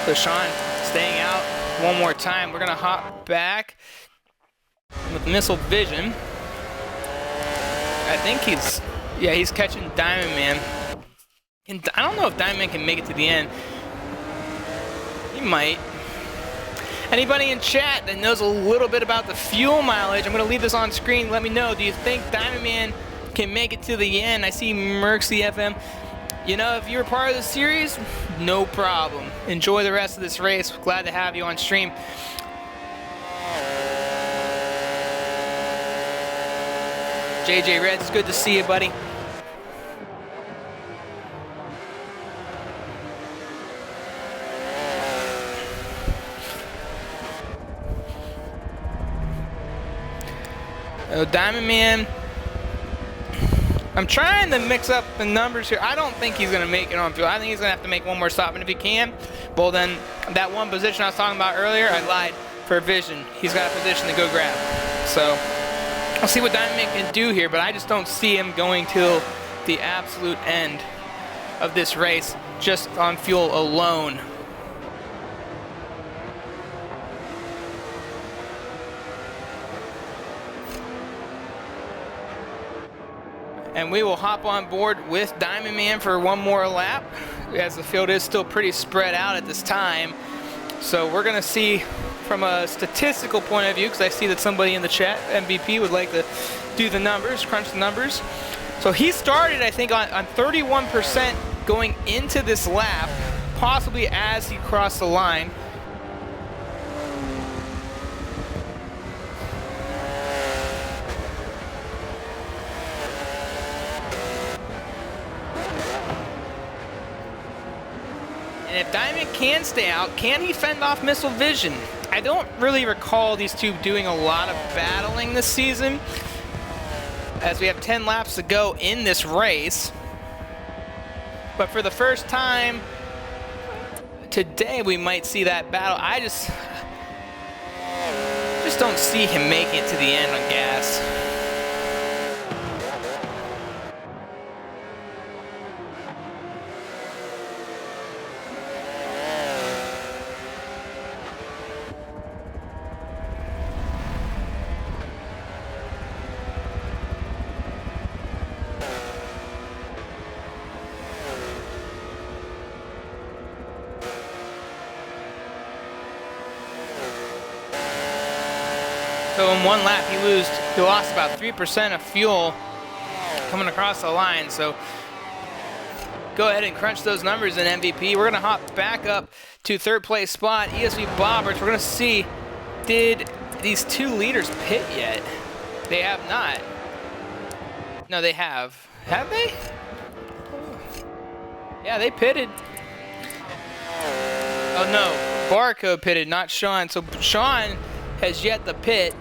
So Sean staying out one more time. We're going to hop back with Missile Vision. I think he's catching Diamond Man. And I don't know if Diamond Man can make it to the end. He might. Anybody in chat that knows a little bit about the fuel mileage, I'm going to leave this on screen. Let me know. Do you think Diamond Man can make it to the end? I see Merxy FM. You know, if you're part of the series, no problem. Enjoy the rest of this race. Glad to have you on stream. JJ Reds, good to see you, buddy. Diamond Man, I'm trying to mix up the numbers here. I don't think he's going to make it on fuel. I think he's going to have to make one more stop, and if he can, well then, that one position I was talking about earlier, I lied, for Vision. He's got a position to go grab. So, I'll see what Diamond Man can do here, but I just don't see him going till the absolute end of this race, just on fuel alone. And we will hop on board with Diamond Man for one more lap, as the field is still pretty spread out at this time. So we're going to see from a statistical point of view, because I see that somebody in the chat, MVP, would like to do the numbers, crunch the numbers. So he started, I think, on 31% going into this lap, possibly as he crossed the line. And if Diamond can stay out, can he fend off Missile Vision? I don't really recall these two doing a lot of battling this season, as we have 10 laps to go in this race. But for the first time today, we might see that battle. I just don't see him making it to the end on gas. So in one lap, he lost about 3% of fuel coming across the line. So go ahead and crunch those numbers in MVP. We're going to hop back up to third place spot, ESV Bobbers. We're going to see, did these two leaders pit yet? They have not. No, they have. Have they? Yeah, they pitted. Oh no, Barcode pitted, not Sean. So Sean has yet to pit.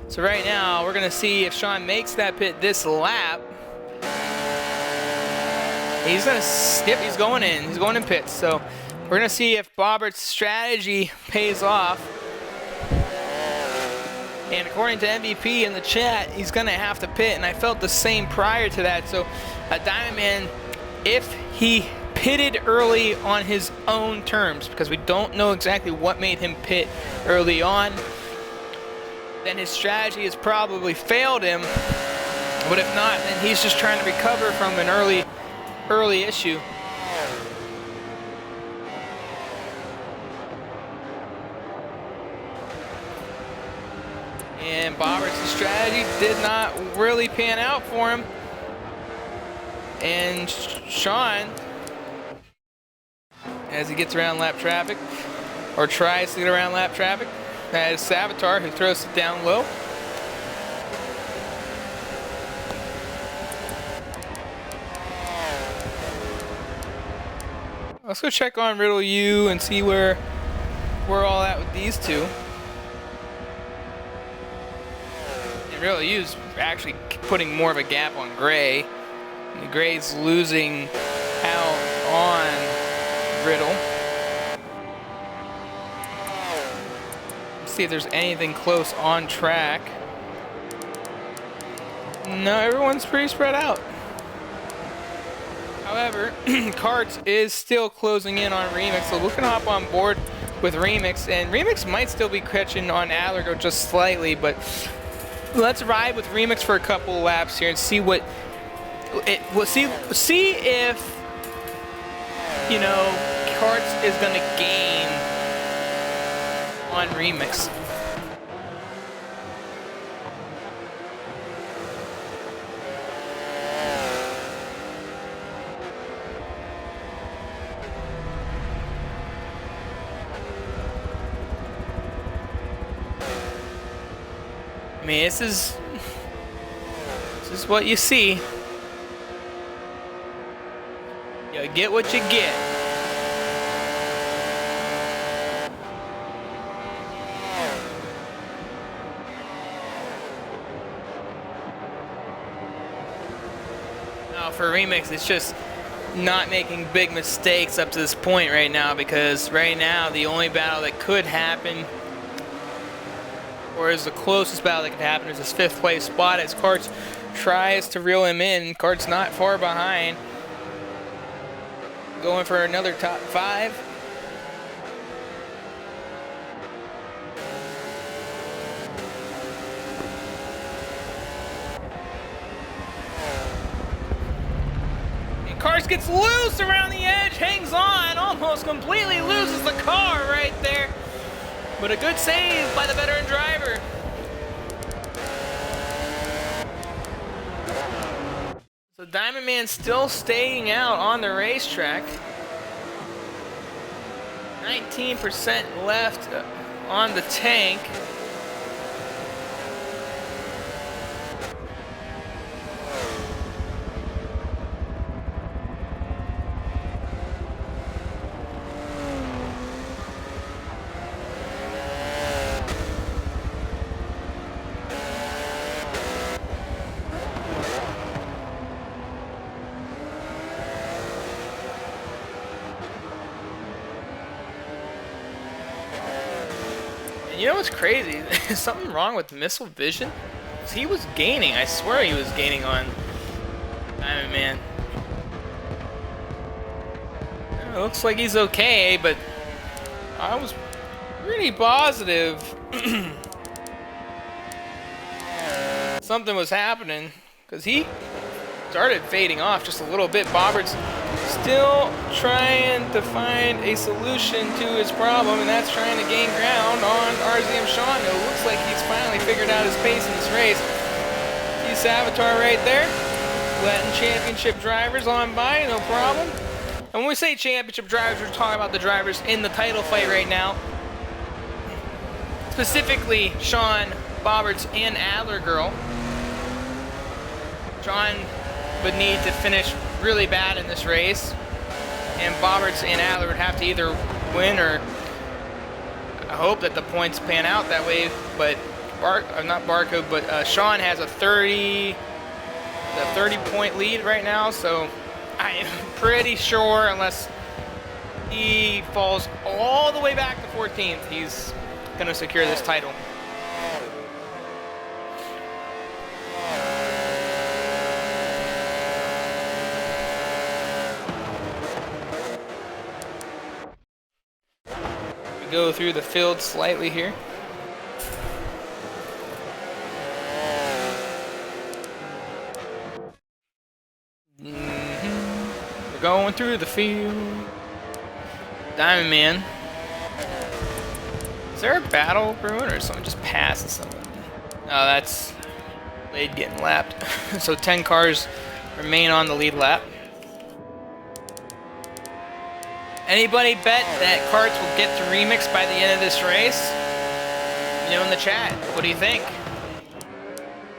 So right now, we're gonna see if Sean makes that pit this lap. He's gonna skip, he's going in pits. So we're gonna see if Bobbert's strategy pays off. And according to MVP in the chat, he's gonna have to pit, and I felt the same prior to that. So Diamond Man, if he pitted early on his own terms, because we don't know exactly what made him pit early on, then his strategy has probably failed him. But if not, then he's just trying to recover from an early issue. And Bobbert's strategy did not really pan out for him. And Sean, as he gets around lap traffic, or tries to get around lap traffic, that is Savitar, who throws it down low. Let's go check on Riddle U and see where we're all at with these two. And Riddle U's actually putting more of a gap on Gray. And Gray's losing out on Riddle. Let's see if there's anything close on track. No, everyone's pretty spread out. However, Karts is still closing in on Remix, so we're gonna hop on board with Remix, and Remix might still be catching on Adlergo just slightly, but let's ride with Remix for a couple of laps here and see what we'll see if, you know, Karts is gonna gain on Remix. I mean, this is what you see. You get what you get. Now for Remix, it's just not making big mistakes up to this point right now, because right now the only battle that could happen, or is the closest battle that could happen, is this 5th place spot as Karts tries to reel him in. Karts not far behind. Going for another top 5. Cars gets loose around the edge, hangs on, almost completely loses the car right there. But a good save by the veteran driver. So Diamond Man still staying out on the racetrack. 19% left on the tank. You know what's crazy? Is something wrong with missile vision? He was gaining. I swear he was gaining on Diamond Man. It looks like he's okay, but I was pretty positive something was happening because he started fading off just a little bit. Bobbert's still trying to find a solution to his problem, and that's trying to gain ground on RZM Sean. It looks like he's finally figured out his pace in this race. See Savitar right there, letting championship drivers on by, no problem. And when we say championship drivers, we're talking about the drivers in the title fight right now. Specifically, Sean, Bobberts, and Adler Girl. Sean would need to finish really bad in this race, and Bobberts and Adler would have to either win or I hope that the points pan out that way. But not Barco, but Sean has a 30-point lead right now, so I am pretty sure unless he falls all the way back to 14th, he's gonna secure this title. Go through the field slightly here. We're going through the field. Diamond Man. Is there a battle brewing or is someone just passing someone? No, that's Blade getting lapped. So 10 cars remain on the lead lap. Anybody bet that carts will get to remix by the end of this race? You know, in the chat, what do you think?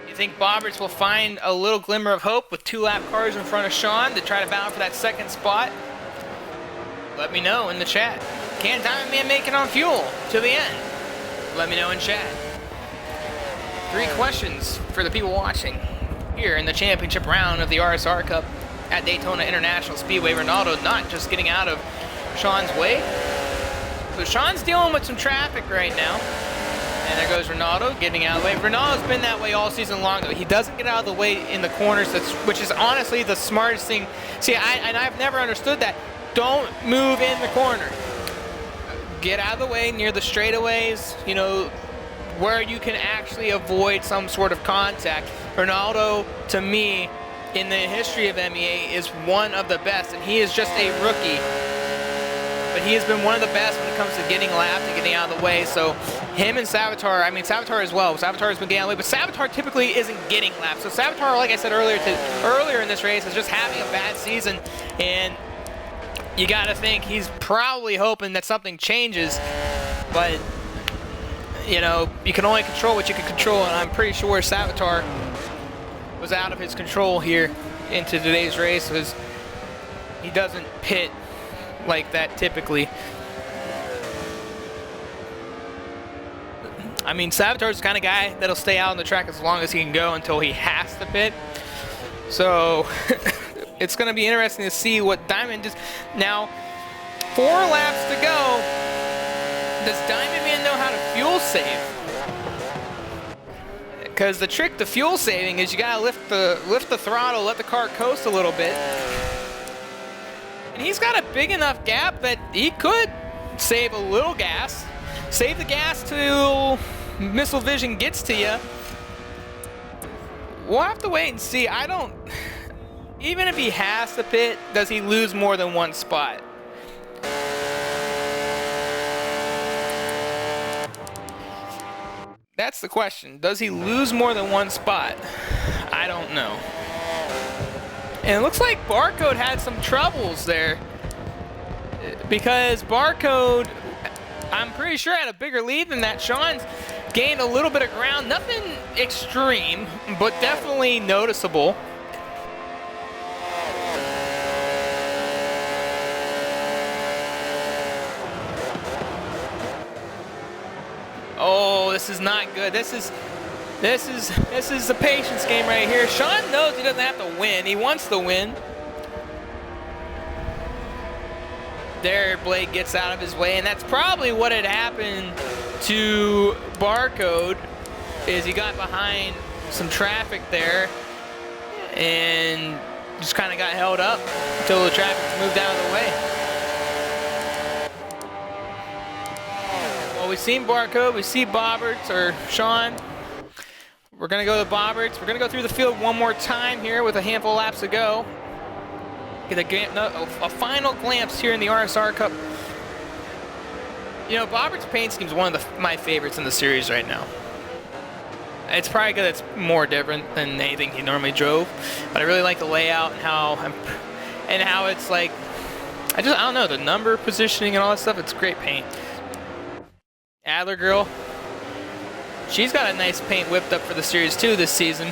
You think Bobberts will find a little glimmer of hope with 2 lap cars in front of Sean to try to battle for that second spot? Let me know in the chat. Can Diamond Man make it on fuel to the end? Let me know in chat. 3 questions for the people watching here in the championship round of the RSR Cup at Daytona International Speedway. Ronaldo not just getting out of Sean's way. So Sean's dealing with some traffic right now. And there goes Ronaldo getting out of the way. Ronaldo's been that way all season long, though. He doesn't get out of the way in the corners, which is honestly the smartest thing. See, I've never understood that. Don't move in the corner. Get out of the way near the straightaways, you know, where you can actually avoid some sort of contact. Ronaldo, to me, in the history of MEA, is one of the best, and he is just a rookie. But he has been one of the best when it comes to getting lapped and getting out of the way. So him and Savitar, I mean Savitar as well. Savitar has been getting out of the way, but Savitar typically isn't getting lapped. So Savitar, like I said earlier in this race, is just having a bad season, and you got to think he's probably hoping that something changes. But you know, you can only control what you can control, and I'm pretty sure Savitar was out of his control here into today's race because he doesn't pit like that typically. I mean, Savitar's the kind of guy that'll stay out on the track as long as he can go until he has to pit. So it's going to be interesting to see what Diamond does. Now, 4 laps to go. Does Diamond Man know how to fuel save? Because the trick to fuel saving is you gotta lift the throttle, let the car coast a little bit. And he's got a big enough gap that he could save a little gas. Save the gas till missile vision gets to you. We'll have to wait and see. even if he has to pit, does he lose more than one spot? That's the question. Does he lose more than one spot? I don't know. And it looks like Barcode had some troubles there, because Barcode, I'm pretty sure, had a bigger lead than that. Sean's gained a little bit of ground. Nothing extreme, but definitely noticeable. Oh, this is not good. This is the patience game right here. Sean knows he doesn't have to win. He wants to win. There, Blade gets out of his way, and that's probably what had happened to Barcode, is he got behind some traffic there and just kind of got held up until the traffic moved out of the way. Well, we've seen Barcode, we see Bobberts or Sean. We're going to go to Bobberts. We're going to go through the field one more time here with a handful of laps to go. Get a final glance here in the RSR Cup. You know, Bobbert's paint scheme is one of my favorites in the series right now. It's probably because it's more different than anything he normally drove, but I really like the layout and how it's like, I don't know, the number positioning and all that stuff. It's great paint. Adler Girl, she's got a nice paint whipped up for the series too this season.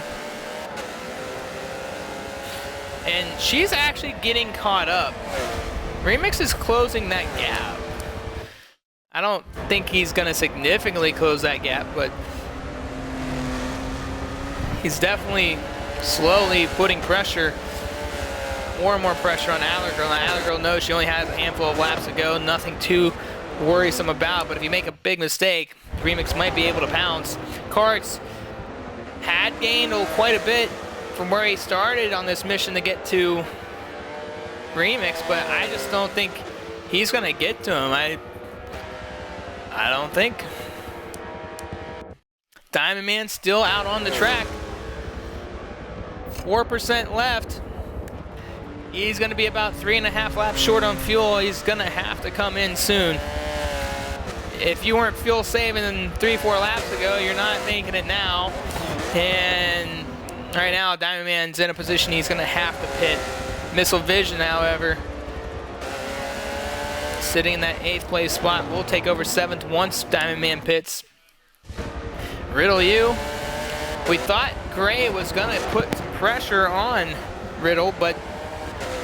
And she's actually getting caught up. Remix is closing that gap. I don't think he's going to significantly close that gap, but he's definitely slowly putting pressure, more and more pressure on Adler Girl. Now, Adler Girl knows she only has a handful of laps to go, nothing too worrisome about, but if you make a big mistake, Remix might be able to pounce. Karts had gained quite a bit from where he started on this mission to get to Remix, but I just don't think he's going to get to him. I don't think. Diamond Man still out on the track. 4% left. He's going to be about 3.5 laps short on fuel. He's going to have to come in soon. If you weren't fuel saving 3-4 laps ago, you're not making it now. And right now, Diamond Man's in a position he's going to have to pit. Missile Vision, however, sitting in that 8th place spot, will take over 7th once Diamond Man pits. Riddle U, we thought Gray was going to put some pressure on Riddle, but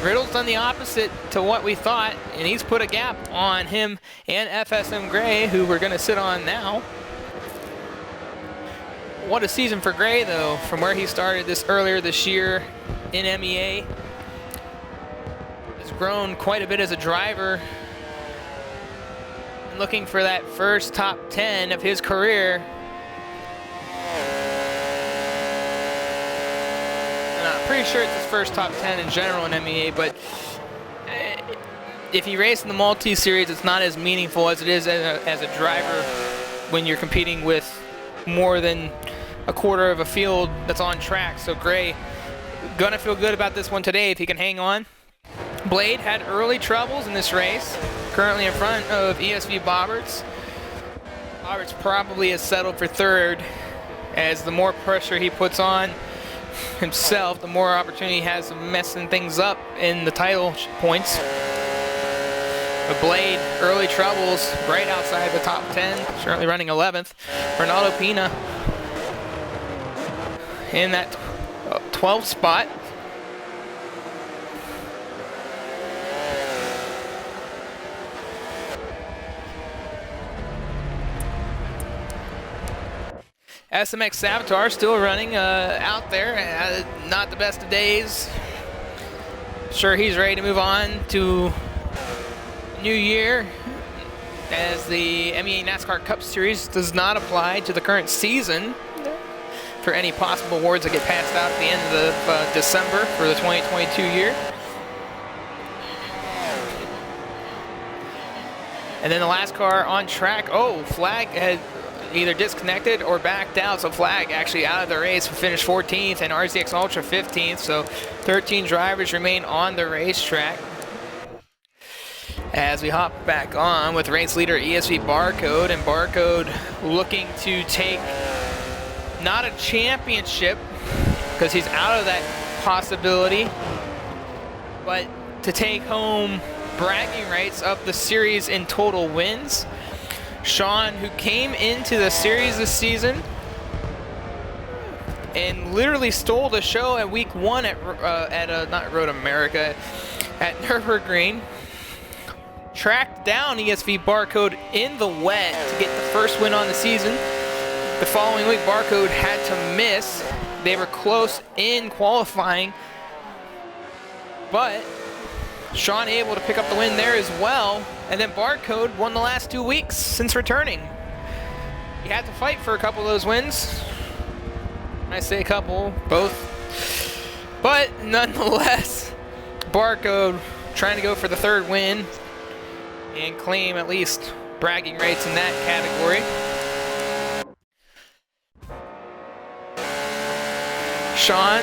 Riddle's done the opposite to what we thought, and he's put a gap on him and FSM Gray, who we're going to sit on now. What a season for Gray, though, from where he started earlier this year in MEA. Has grown quite a bit as a driver. And looking for that first top 10 of his career. And I'm pretty sure it's his first top 10 in general in MEA, but if he raced in the multi-series, it's not as meaningful as it is as a driver when you're competing with more than a quarter of a field that's on track. So Gray gonna feel good about this one today if he can hang on. Blade had early troubles in this race, currently in front of ESV Bobberts. Bobberts probably is settled for 3rd, as the more pressure he puts on himself, the more opportunity he has of messing things up in the title points. But Blade, early troubles, right outside the top 10, currently running 11th. Ronaldo Pina in that 12th spot. SMX Savitar still running out there, not the best of days. Sure, he's ready to move on to new year, as the MEA NASCAR Cup Series does not apply to the current season for any possible awards that get passed out at the end of December for the 2022 year. And then the last car on track, flag either disconnected or backed out, so flag actually out of the race. We finished 14th and RZX Ultra 15th, so 13 drivers remain on the racetrack. As we hop back on with race leader ESV Barcode, and Barcode looking to take not a championship because he's out of that possibility, but to take home bragging rights of the series in total wins. Sean, who came into the series this season and literally stole the show at week 1 at not Road America, at Nürburgring, tracked down ESV Barcode in the wet to get the first win on the season. The following week, Barcode had to miss. They were close in qualifying, but Sean able to pick up the win there as well. And then Barcode won the last 2 weeks since returning. He had to fight for a couple of those wins. When I say a couple, both. But nonetheless, Barcode trying to go for the 3rd win and claim at least bragging rights in that category. Sean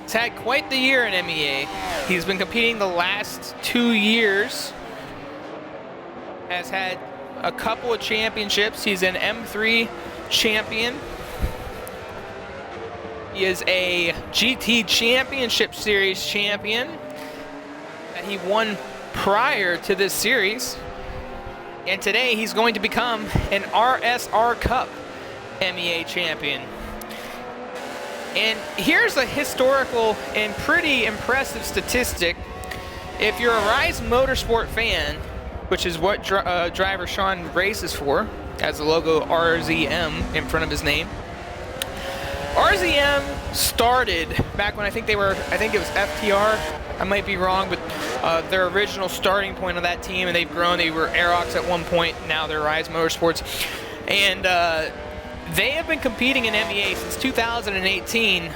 has had quite the year in MEA. He's been competing the last 2 years. Has had a couple of championships. He's an M3 champion. He is a GT Championship Series champion that he won prior to this series. And today he's going to become an RSR Cup MEA champion. And here's a historical and pretty impressive statistic. If you're a Rise Motorsport fan, which is what driver Sean races for, has the logo RZM in front of his name. RZM started back when I think it was FTR. I might be wrong, but their original starting point of that team, and they've grown. They were Aerox at one point, now they're Rise Motorsports. And they have been competing in MEA since 2018,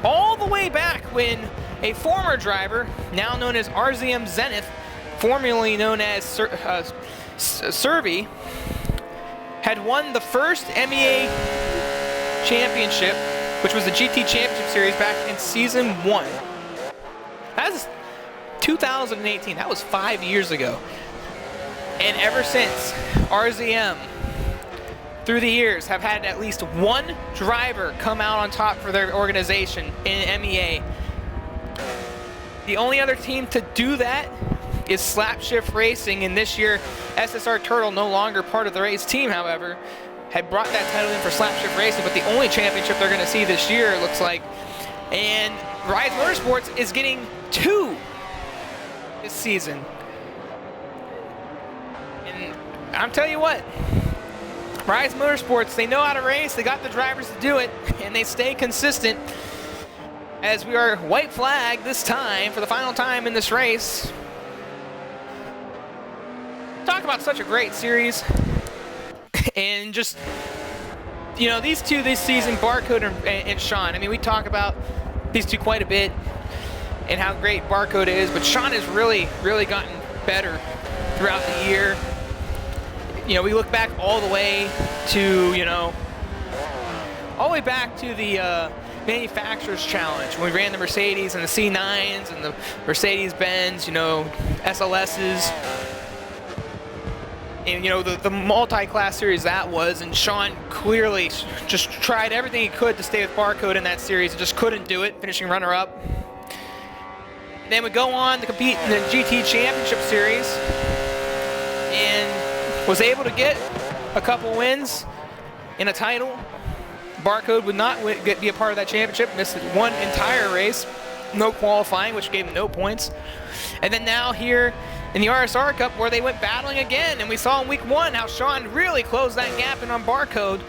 all the way back when a former driver, now known as RZM Zenith, formerly known as Serby, had won the first MEA championship, which was the GT Championship Series back in Season 1. That was 2018. That was 5 years ago. And ever since, RZM, through the years, have had at least one driver come out on top for their organization in MEA. The only other team to do that is Slapshift Racing, and this year SSR Turtle, no longer part of the race team, however, had brought that title in for Slapshift Racing, but the only championship they're going to see this year, it looks like. And Rise Motorsports is getting 2 this season. And I'm telling you what, Rise Motorsports, they know how to race, they got the drivers to do it, and they stay consistent. As we are white flag this time for the final time in this race. Talk about such a great series. And just, you know, these two this season, Barcode and Sean. I mean, we talk about these two quite a bit and how great Barcode is, but Sean has really, really gotten better throughout the year. You know, we look back all the way to, all the way back to the Manufacturers Challenge when we ran the Mercedes and the C9s and the Mercedes-Benz, SLSs. And, the multi-class series that was, and Sean clearly just tried everything he could to stay with Barcode in that series and just couldn't do it, finishing runner-up. Then we go on to compete in the GT Championship Series and was able to get a couple wins and a title. Barcode would not be a part of that championship, missed one entire race, no qualifying, which gave him no points. And then now here in the RSR Cup, where they went battling again, and we saw in week 1 how Sean really closed that gap in on Barcode.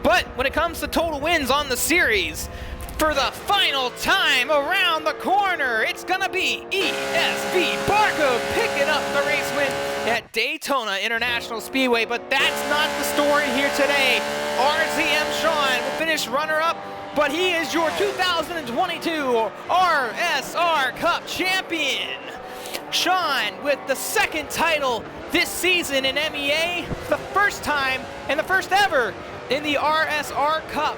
But when it comes to total wins on the series, for the final time around the corner, it's gonna be ESV Barcode picking up the race win at Daytona International Speedway. But that's not the story here today. RZM Sean will finish runner-up, but he is your 2022 RSR Cup champion. Sean with the second title this season in MEA, the first time and the first ever in the RSR Cup.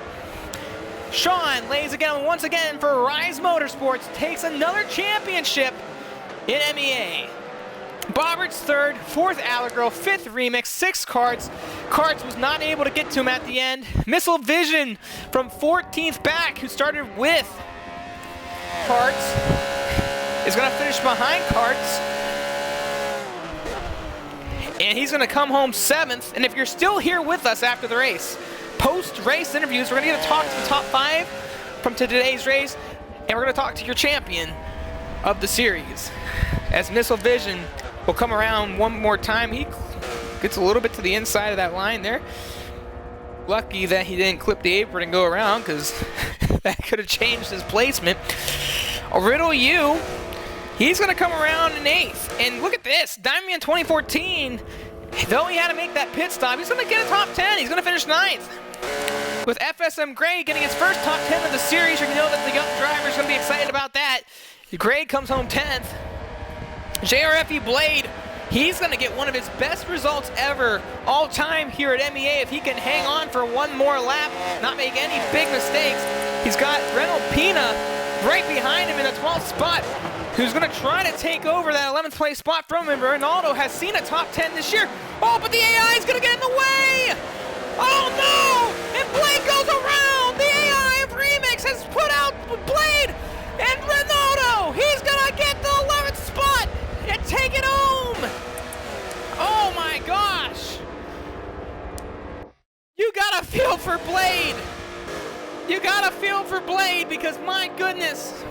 Sean lays again once again for Rise Motorsports, takes another championship in MEA. Bobbert's third, fourth Allergirl, fifth Remix, sixth Carts. Carts was not able to get to him at the end. Missile Vision from 14th back, who started with Carts, is going to finish behind Carts. And he's going to come home 7th. And if you're still here with us after the race, post-race interviews, we're going to get to talk to the top 5 from today's race, and we're going to talk to your champion of the series. As Missile Vision will come around one more time. He gets a little bit to the inside of that line there. Lucky that he didn't clip the apron and go around, because that could have changed his placement. Riddle U, he's going to come around in 8th. And look at this, Diamond Man 2014, though he had to make that pit stop, he's going to get a top 10. He's going to finish 9th. With FSM Gray getting his first top 10 of the series, you know that the young driver is going to be excited about that. Gray comes home 10th. JRFE Blade, he's going to get one of his best results ever all time here at MEA if he can hang on for one more lap, not make any big mistakes. He's got Renault Pina right behind him in the 12th spot, who's going to try to take over that 11th place spot from him. Ronaldo has seen a top 10 this year. Oh, but the AI is going to get in the way! Oh no! And Blade goes around! The AI of Remix has put out Blade! And Ronaldo, he's going to get the 11th spot and take it home! Oh my gosh! You gotta feel for Blade! You gotta feel for Blade, because my goodness,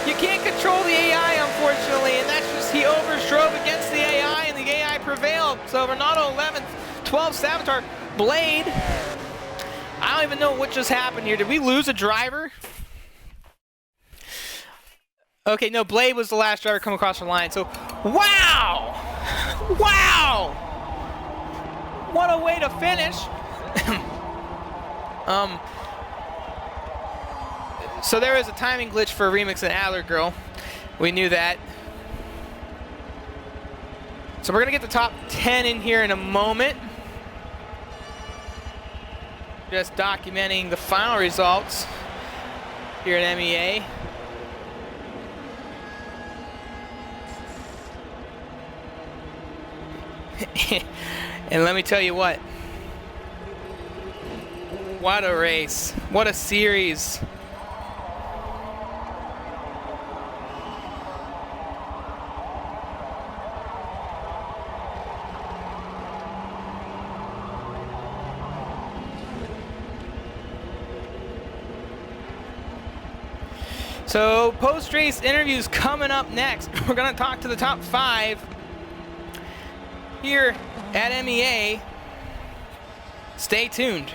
you can't control the AI, unfortunately, and that's just, he overstrove against the AI, and the AI prevailed. So Ronaldo 11th, 12th Savitar. Blade, I don't even know what just happened here. Did we lose a driver? Okay, no, Blade was the last driver to come across the line. So, wow! Wow! What a way to finish. So there was a timing glitch for Remix and Allergirl. We knew that. So we're going to get the top 10 in here in a moment. Just documenting the final results here at MEA. And let me tell you what a race, what a series. So post-race interviews coming up next. We're going to talk to the top 5 here at MEA. Stay tuned.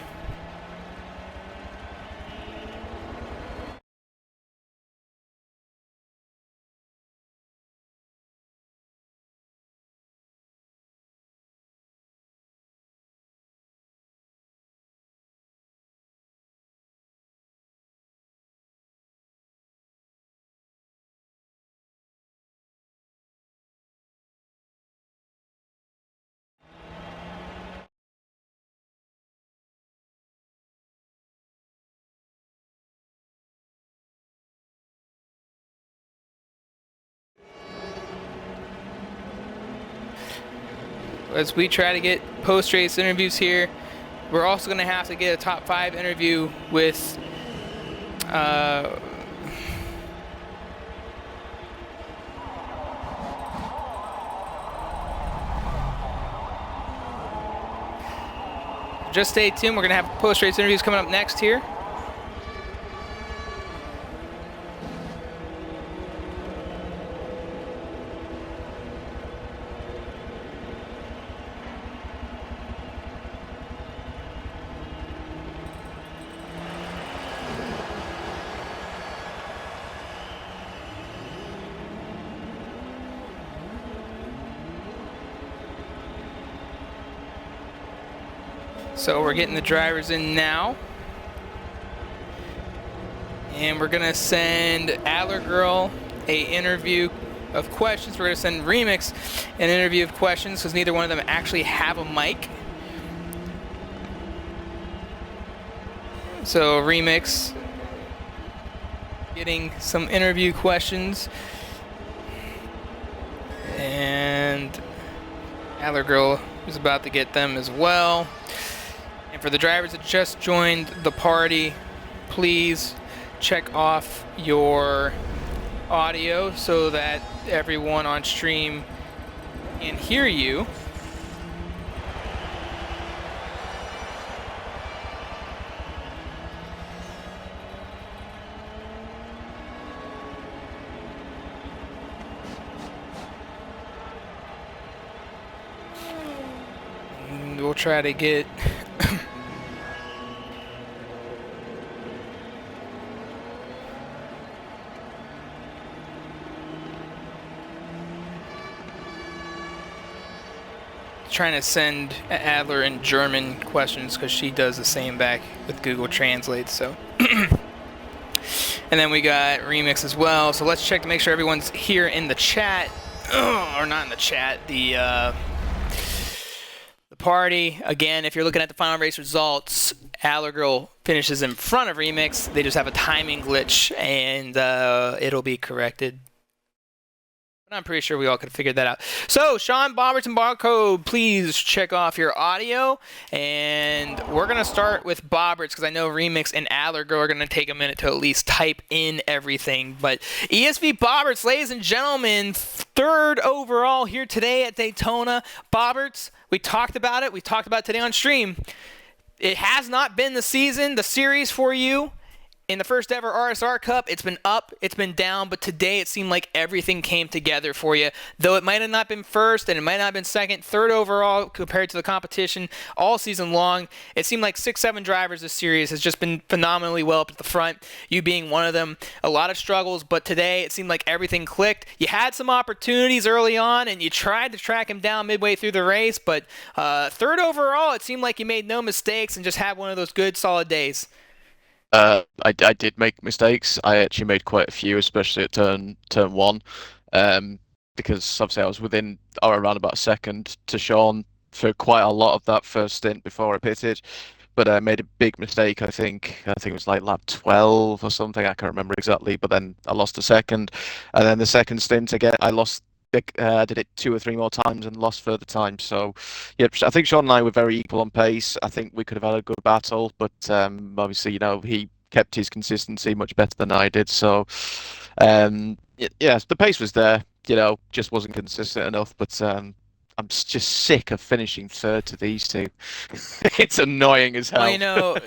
As we try to get post-race interviews here, we're also going to have to get a top 5 interview with just stay tuned. We're going to have post-race interviews coming up next here. So we're getting the drivers in now. And we're gonna send Allergirl a interview of questions. We're going to send Remix an interview of questions because neither one of them actually have a mic. So Remix getting some interview questions. And Adler Girl is about to get them as well. And for the drivers that just joined the party, please check off your audio so that everyone on stream can hear you. And we'll try to get trying to send Adler in German questions because she does the same back with Google Translate. So, and then we got Remix as well. So let's check to make sure everyone's here in the chat, or not in the chat. The party again. If you're looking at the final race results, Adler Girl finishes in front of Remix. They just have a timing glitch, and it'll be corrected. But I'm pretty sure we all could have figured that out. So, Sean, Boberts, and Barcode, please check off your audio. And we're going to start with Boberts because I know Remix and Adler Girl are going to take a minute to at least type in everything. But ESV Boberts, ladies and gentlemen, third overall here today at Daytona. Boberts, we talked about it. We talked about it today on stream. It has not been the series for you. In the first ever RSR Cup, it's been up, it's been down, but today it seemed like everything came together for you. Though it might have not been first and it might not have been second, third overall compared to the competition all season long, it seemed like 6-7 drivers this series has just been phenomenally well up at the front, you being one of them. A lot of struggles, but today it seemed like everything clicked. You had some opportunities early on and you tried to track him down midway through the race, but third overall, it seemed like you made no mistakes and just had one of those good, solid days. I did make mistakes. I actually made quite a few, especially at turn one, because obviously I was within or around about a second to Sean for quite a lot of that first stint before I pitted. But I made a big mistake. I think it was like lap 12 or something. I can't remember exactly. But then I lost a second, and then the second stint again, I lost. I did it 2 or 3 more times and lost further time. So, yeah, I think Sean and I were very equal on pace. I think we could have had a good battle, but obviously, he kept his consistency much better than I did. So, yeah, the pace was there. Just wasn't consistent enough. But I'm just sick of finishing third to these two. It's annoying as hell.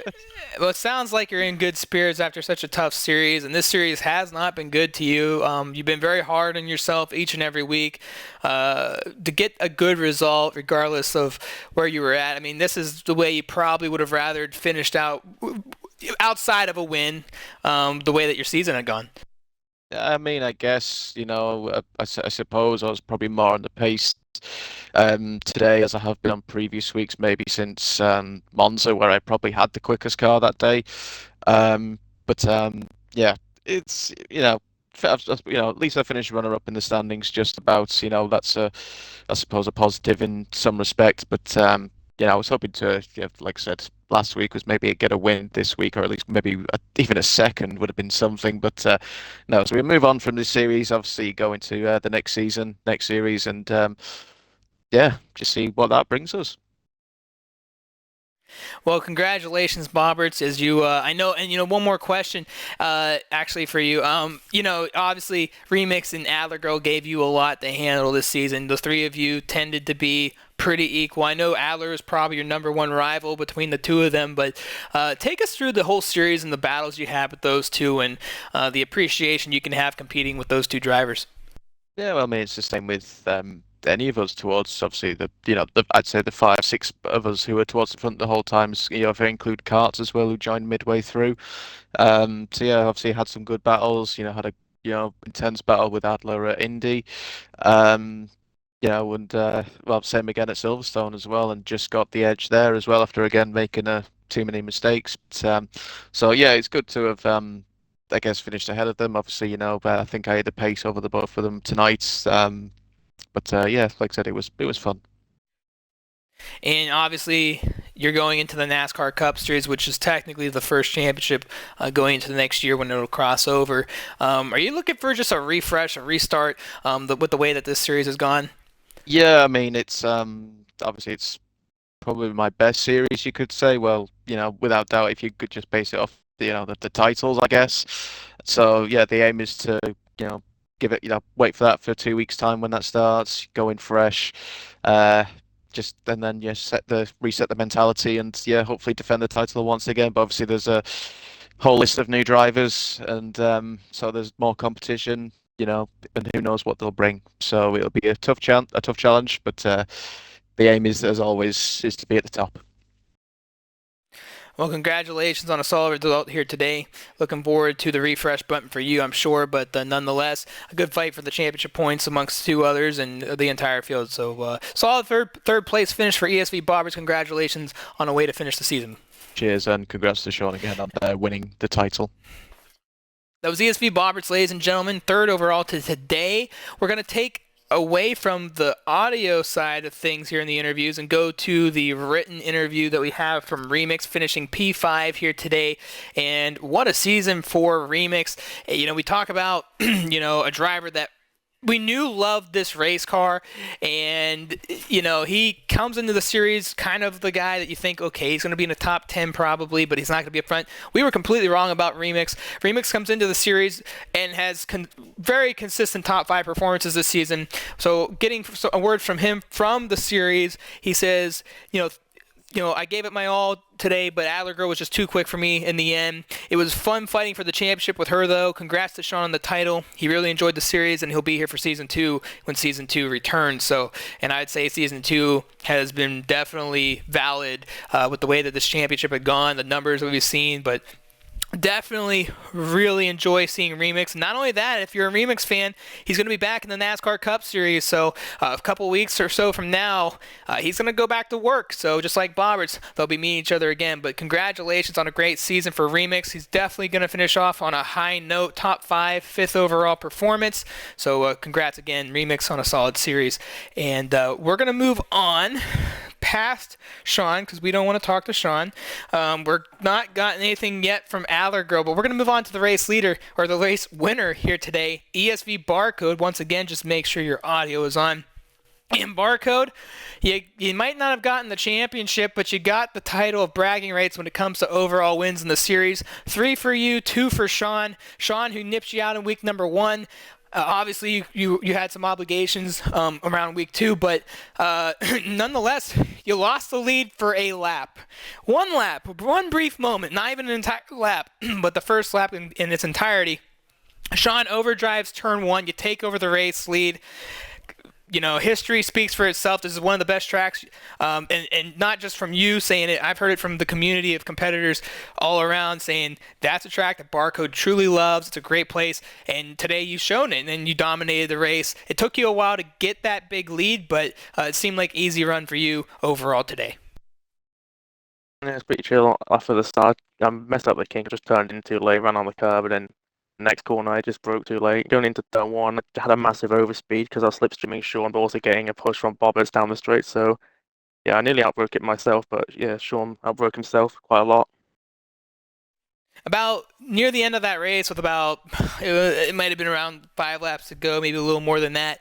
Well, it sounds like you're in good spirits after such a tough series, and this series has not been good to you. You've been very hard on yourself each and every week to get a good result, regardless of where you were at. I mean, this is the way you probably would have rather finished out outside of a win, the way that your season had gone. I mean, I guess, I suppose I was probably more on the pace today as I have been on previous weeks, maybe since Monza, where I probably had the quickest car that day. But yeah, it's, at least I finished runner-up in the standings just about, that's, I suppose, a positive in some respect. But, I was hoping to, like I said, last week was maybe get a win this week, or at least maybe even a second would have been something. But no, so we move on from this series, obviously go into the next series, and yeah, just see what that brings us. Well, congratulations, Boberts, as you, I know, and, one more question, actually for you. Obviously, Remix and Adler Girl gave you a lot to handle this season. The three of you tended to be pretty equal. I know Adler is probably your number one rival between the two of them, but take us through the whole series and the battles you had with those two and the appreciation you can have competing with those two drivers. Yeah, well, I mean, it's the same with any of us towards, obviously, I'd say the 5-6 of us who were towards the front the whole time, if I include Karts as well, who joined midway through. So yeah, obviously had some good battles, had a, intense battle with Adler at Indy. And well, same again at Silverstone as well, and just got the edge there as well after again making too many mistakes. But, so yeah, it's good to have I guess, finished ahead of them. Obviously, but I think I had the pace over the both of them tonight. But yeah, like I said, it was fun. And obviously, you're going into the NASCAR Cup Series, which is technically the first championship going into the next year when it'll cross over. Are you looking for just a refresh, a restart with the way that this series has gone? Yeah, I mean, it's obviously it's probably my best series, you could say. Well, without doubt, if you could just base it off, the titles, I guess. So yeah, the aim is to, you know, give it, wait for that for 2 weeks' time when that starts, go in fresh, uh, just and then yeah, reset the mentality and yeah, hopefully defend the title once again. But obviously, there's a whole list of new drivers, and so there's more competition. And who knows what they'll bring. So it'll be a tough challenge, but the aim is, as always, is to be at the top. Well, congratulations on a solid result here today. Looking forward to the refresh button for you, I'm sure, but nonetheless, a good fight for the championship points amongst two others and the entire field. So, solid third place finish for ESV Bobbers. Congratulations on a way to finish the season. Cheers and congrats to Sean again on winning the title. That was ESV Bobberts, ladies and gentlemen. Third overall to today. We're going to take away from the audio side of things here in the interviews and go to the written interview that we have from Remix, finishing P5 here today. And what a season for Remix. We talk about, a driver that we knew loved this race car, and he comes into the series kind of the guy that you think, okay, he's going to be in the top 10 probably, but he's not going to be up front. We were completely wrong about Remix. Remix comes into the series and has very consistent top 5 performances this season. So getting a word from him from the series, he says, I gave it my all today, but Adler Girl was just too quick for me in the end. It was fun fighting for the championship with her, though. Congrats to Sean on the title. He really enjoyed the series, and he'll be here for Season 2 when Season 2 returns. So, and I'd say Season 2 has been definitely valid with the way that this championship had gone, the numbers that we've seen, but definitely really enjoy seeing Remix. Not only that, if you're a Remix fan, he's going to be back in the NASCAR Cup Series. So a couple weeks or so from now, he's going to go back to work. So just like Bobberts, they'll be meeting each other again. But congratulations on a great season for Remix. He's definitely going to finish off on a high note, top 5, 5th overall performance. So congrats again, Remix, on a solid series. And we're going to move on past Sean because we don't want to talk to Sean. We're not gotten anything yet from Adler Girl, but we're going to move on to the race leader, or the race winner here today, ESV Barcode. Once again, just make sure your audio is on. And Barcode, you might not have gotten the championship, but you got the title of bragging rights when it comes to overall wins in the series. 3 for you, 2 for Sean. Sean, who nipped you out in week number 1. Obviously, you had some obligations around week 2, but nonetheless, you lost the lead for a lap. One brief moment, not even an entire lap, but the first lap in its entirety. Sean overdrives turn 1. You take over the race lead. History speaks for itself. This is one of the best tracks, and not just from you saying it. I've heard it from the community of competitors all around saying that's a track that Barcode truly loves. It's a great place, and today you've shown it, and you dominated the race. It took you a while to get that big lead, but it seemed like easy run for you overall today. Yeah, it's pretty chill after the start. I messed up the kink, just turned in too late, ran on the curb, and then next corner I just broke too late. Going into turn 1, I had a massive overspeed because I was slipstreaming Sean, but also getting a push from Bobbers down the straight. So yeah, I nearly outbroke it myself, but yeah, Sean outbroke himself quite a lot. About near the end of that race, with it might have been around 5 laps to go, maybe a little more than that.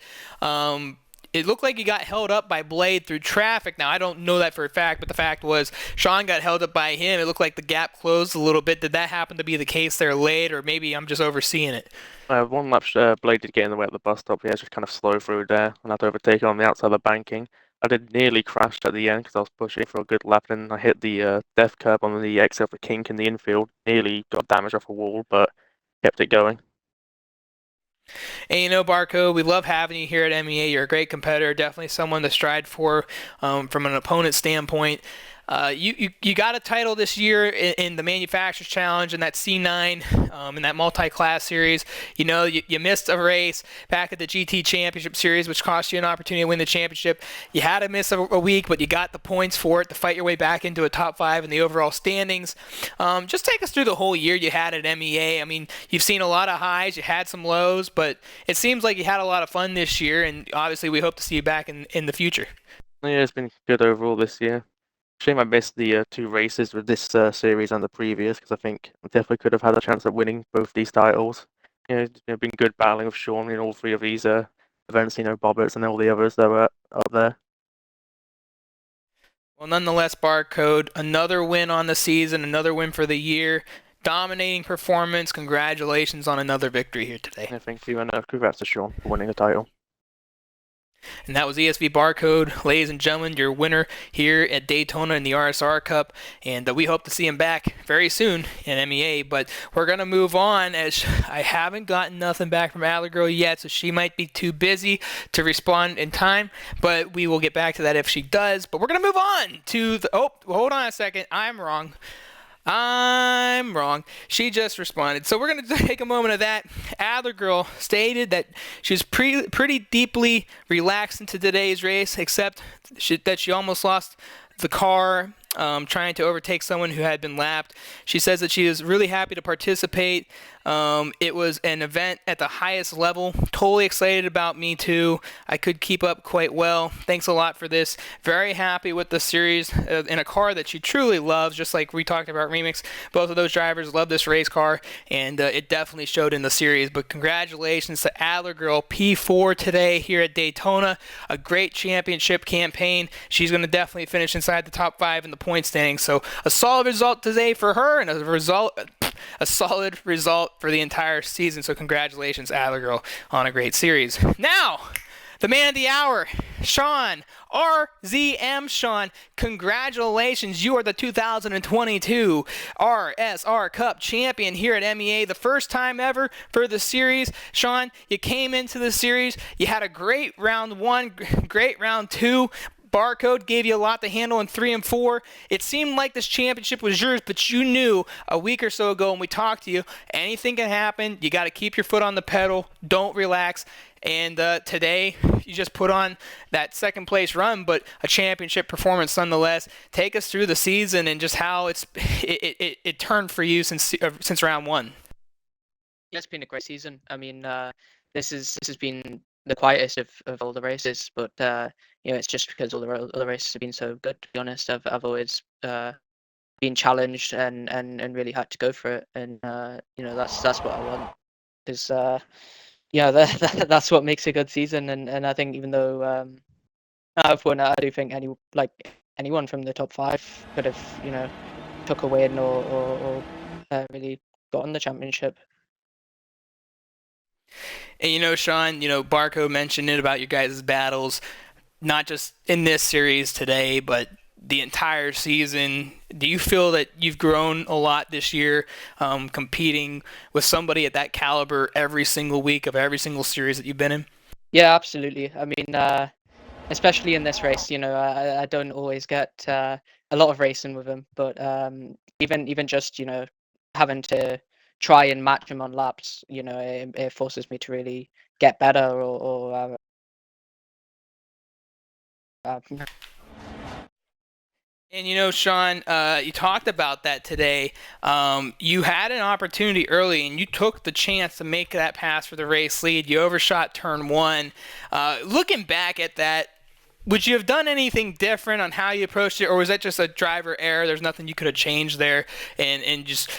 It looked like he got held up by Blade through traffic. Now, I don't know that for a fact, but the fact was Sean got held up by him. It looked like the gap closed a little bit. Did that happen to be the case there late, or maybe I'm just overseeing it? One lap, Blade did get in the way at the bus stop. Yeah, just kind of slow through there and had to overtake it on the outside of the banking. I did nearly crash at the end because I was pushing for a good lap, and I hit the death curb on the exit of the kink in the infield. Nearly got damage off a wall, but kept it going. And Barco, we love having you here at MEA. You're a great competitor, definitely someone to strive for from an opponent standpoint. You got a title this year in the Manufacturers Challenge and that C9 in that multi-class series. You missed a race back at the GT Championship Series, which cost you an opportunity to win the championship. You had to miss a week, but you got the points for it to fight your way back into a top 5 in the overall standings. Just take us through the whole year you had at MEA. I mean, you've seen a lot of highs, you had some lows, but it seems like you had a lot of fun this year, and obviously we hope to see you back in the future. Yeah, it's been good overall this year. Shame I missed the 2 races with this series and the previous, because I think I definitely could have had a chance at winning both these titles. It's been good battling with Sean in all 3 of these events, Boberts and all the others that were up there. Well, nonetheless, Barcode, another win on the season, another win for the year. Dominating performance. Congratulations on another victory here today. Yeah, thank you, and congrats to Sean for winning the title. And that was ESV Barcode, ladies and gentlemen, your winner here at Daytona in the RSR Cup. And we hope to see him back very soon in MEA. But we're going to move on, as I haven't gotten nothing back from Adler Girl yet, so she might be too busy to respond in time. But we will get back to that if she does. But we're going to move on to the... Oh, hold on a second. I'm wrong. She just responded. So we're going to take a moment of that. Adler Girl stated that she was pretty deeply relaxed into today's race, except that she almost lost the car trying to overtake someone who had been lapped. She says that she is really happy to participate. It was an event at the highest level. Totally excited about me too. I could keep up quite well. Thanks a lot for this. Very happy with the series in a car that she truly loves, just like we talked about Remix. Both of those drivers love this race car, and it definitely showed in the series. But congratulations to Adler Girl P4 today here at Daytona. A great championship campaign. She's going to definitely finish inside the top 5 in the point standings. So a solid result today for her, and a solid result for the entire season. So congratulations, Adler Girl, on a great series. Now, the man of the hour, Sean, RZM Sean, congratulations. You are the 2022 RSR Cup champion here at MEA. The first time ever for the series. Sean, you came into the series. You had a great round 1, great round 2. Barcode gave you a lot to handle in 3 and 4. It seemed like this championship was yours, but you knew a week or so ago when we talked to you, anything can happen. You got to keep your foot on the pedal. Don't relax. And today, you just put on that second place run, but a championship performance nonetheless. Take us through the season and just how it turned for you since round 1. Yeah, it's been a great season. I mean, this has been the quietest of all the races, but it's just because all the other races have been so good. To be honest, I've always been challenged and really had to go for it, and that's what I want, because that's what makes a good season. And I think even though I've won, I do think anyone from the top 5 could have took a win or really gotten the championship. And Sean, Barco mentioned it about your guys' battles, not just in this series today, but the entire season. Do you feel that you've grown a lot this year, competing with somebody at that caliber every single week of every single series that you've been in? Yeah, absolutely. I mean, especially in this race, I don't always get a lot of racing with him, but even just having to try and match him on laps, it forces me to really get better or And Sean, you talked about that today. You had an opportunity early, and you took the chance to make that pass for the race lead. You overshot turn 1. Looking back at that, would you have done anything different on how you approached it, or was that just a driver error? There's nothing you could have changed there, and just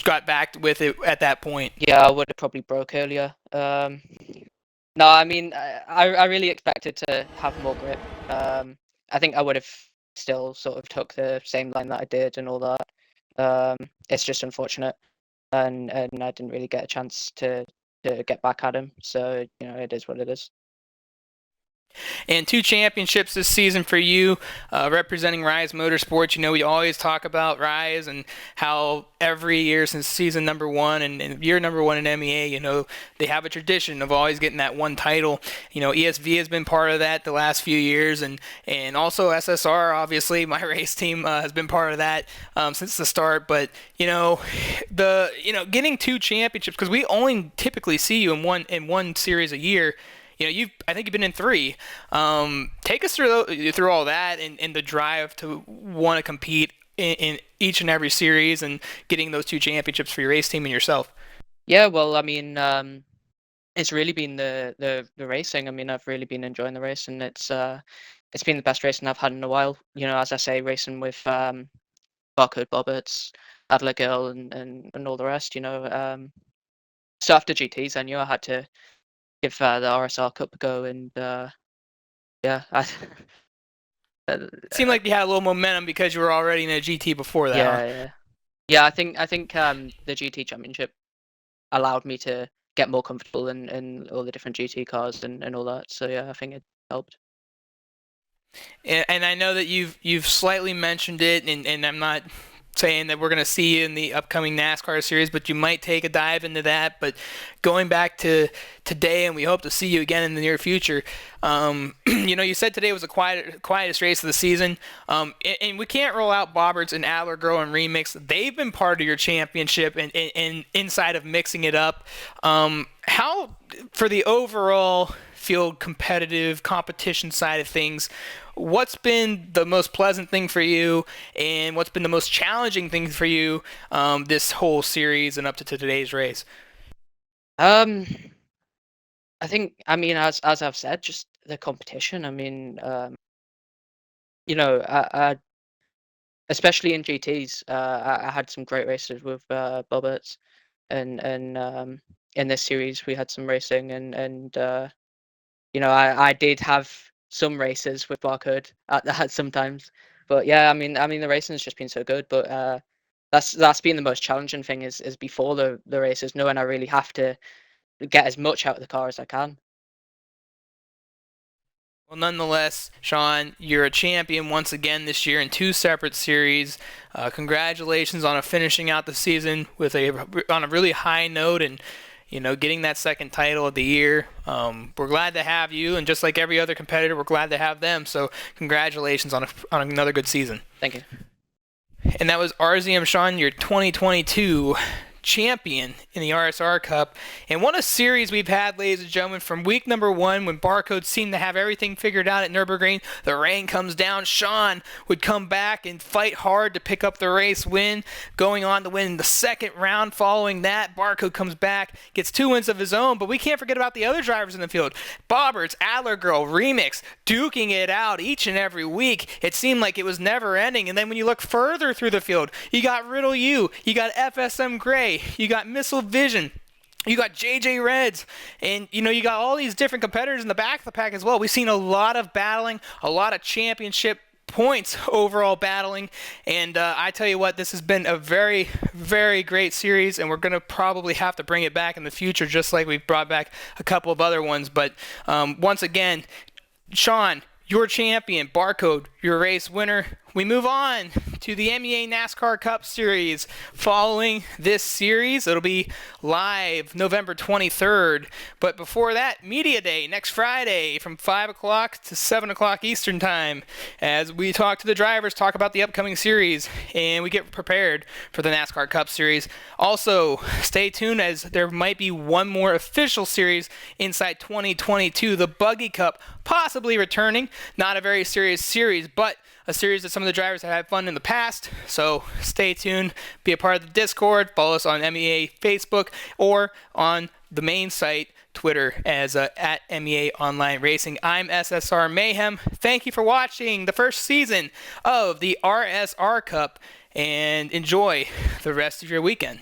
got back with it at that point. Yeah, I would have probably broke earlier. No, I mean, I really expected to have more grip. I think I would have still sort of took the same line that I did and all that. It's just unfortunate, and I didn't really get a chance to get back at him. So it is what it is. And 2 championships this season for you, representing Rise Motorsports. You know, we always talk about Rise and how every year since season number 1 and year number 1 in MEA, you know, they have a tradition of always getting that one title. You know, ESV has been part of that the last few years, and also SSR, obviously, my race team has been part of that since the start. But, you know, getting 2 championships, because we only typically see you in one series a year. You know, I think you've been in 3. Take us through all that and the drive to want to compete in each and every series and getting those 2 championships for your race team and yourself. Yeah, well, I mean, it's really been the racing. I mean, I've really been enjoying the race, and it's been the best racing I've had in a while. You know, as I say, racing with Barcode Bobberts, Adler Girl, and all the rest. You know, so after GTs, I knew I had to give the RSR Cup a go, and yeah, It seemed like you had a little momentum because you were already in a GT before that. Yeah. I think the GT Championship allowed me to get more comfortable in all the different GT cars and all that. So yeah, I think it helped. And I know that you've slightly mentioned it, and I'm not saying that we're going to see you in the upcoming NASCAR series, but you might take a dive into that. But going back to today, and we hope to see you again in the near future, you know, you said today was the quietest race of the season, and we can't roll out Bobberts and Adler Girl and Remix. They've been part of your championship and inside of mixing it up. How, for the overall field competitive competition side of things, what's been the most pleasant thing for you, and what's been the most challenging thing for you this whole series and up to today's race? I think, I mean, as I've said, just the competition. I mean, you know, I especially in GTs, I had some great races with Bobberts, and in this series we had some racing, and you know, I did have some races with Barcode at that sometimes. But yeah, I mean the racing has just been so good. But that's been the most challenging thing is before the races, knowing I really have to get as much out of the car as I can. Well, nonetheless, Sean, you're a champion once again this year in 2 separate series. Congratulations on finishing out the season on a really high note, and you know, getting that 2nd title of the year. We're glad to have you, and just like every other competitor, we're glad to have them. So congratulations on another good season. Thank you. And that was RZM Sean, your 2022 champion in the RSR Cup. And what a series we've had, ladies and gentlemen, from week number 1 when Barcode seemed to have everything figured out at Nürburgring. The rain comes down. Sean would come back and fight hard to pick up the race win, going on to win the 2nd round. Following that, Barcode comes back, gets 2 wins of his own, but we can't forget about the other drivers in the field. Bobberts, Adler Girl, Remix, duking it out each and every week. It seemed like it was never ending. And then when you look further through the field, you got Riddle U, you got FSM Gray, you got Missile Vision, you got JJ Reds, and you know, you got all these different competitors in the back of the pack as well. We've seen a lot of battling, a lot of championship points overall battling, and I tell you what, this has been a very, very great series, and we're going to probably have to bring it back in the future, just like we've brought back a couple of other ones. But once again, Sean, your champion, Barcode, your race winner. We move on to the MEA NASCAR Cup Series. Following this series, it'll be live November 23rd. But before that, Media Day next Friday from 5 o'clock to 7 o'clock Eastern Time, as we talk to the drivers, talk about the upcoming series, and we get prepared for the NASCAR Cup Series. Also, stay tuned, as there might be one more official series inside 2022, the Buggy Cup, possibly returning. Not a very serious series, but a series that some of the drivers have had fun in the past. So stay tuned, be a part of the Discord, follow us on MEA Facebook, or on the main site, Twitter, as at MEA Online Racing. I'm SSR Mayhem. Thank you for watching the first season of the RSR Cup, and enjoy the rest of your weekend.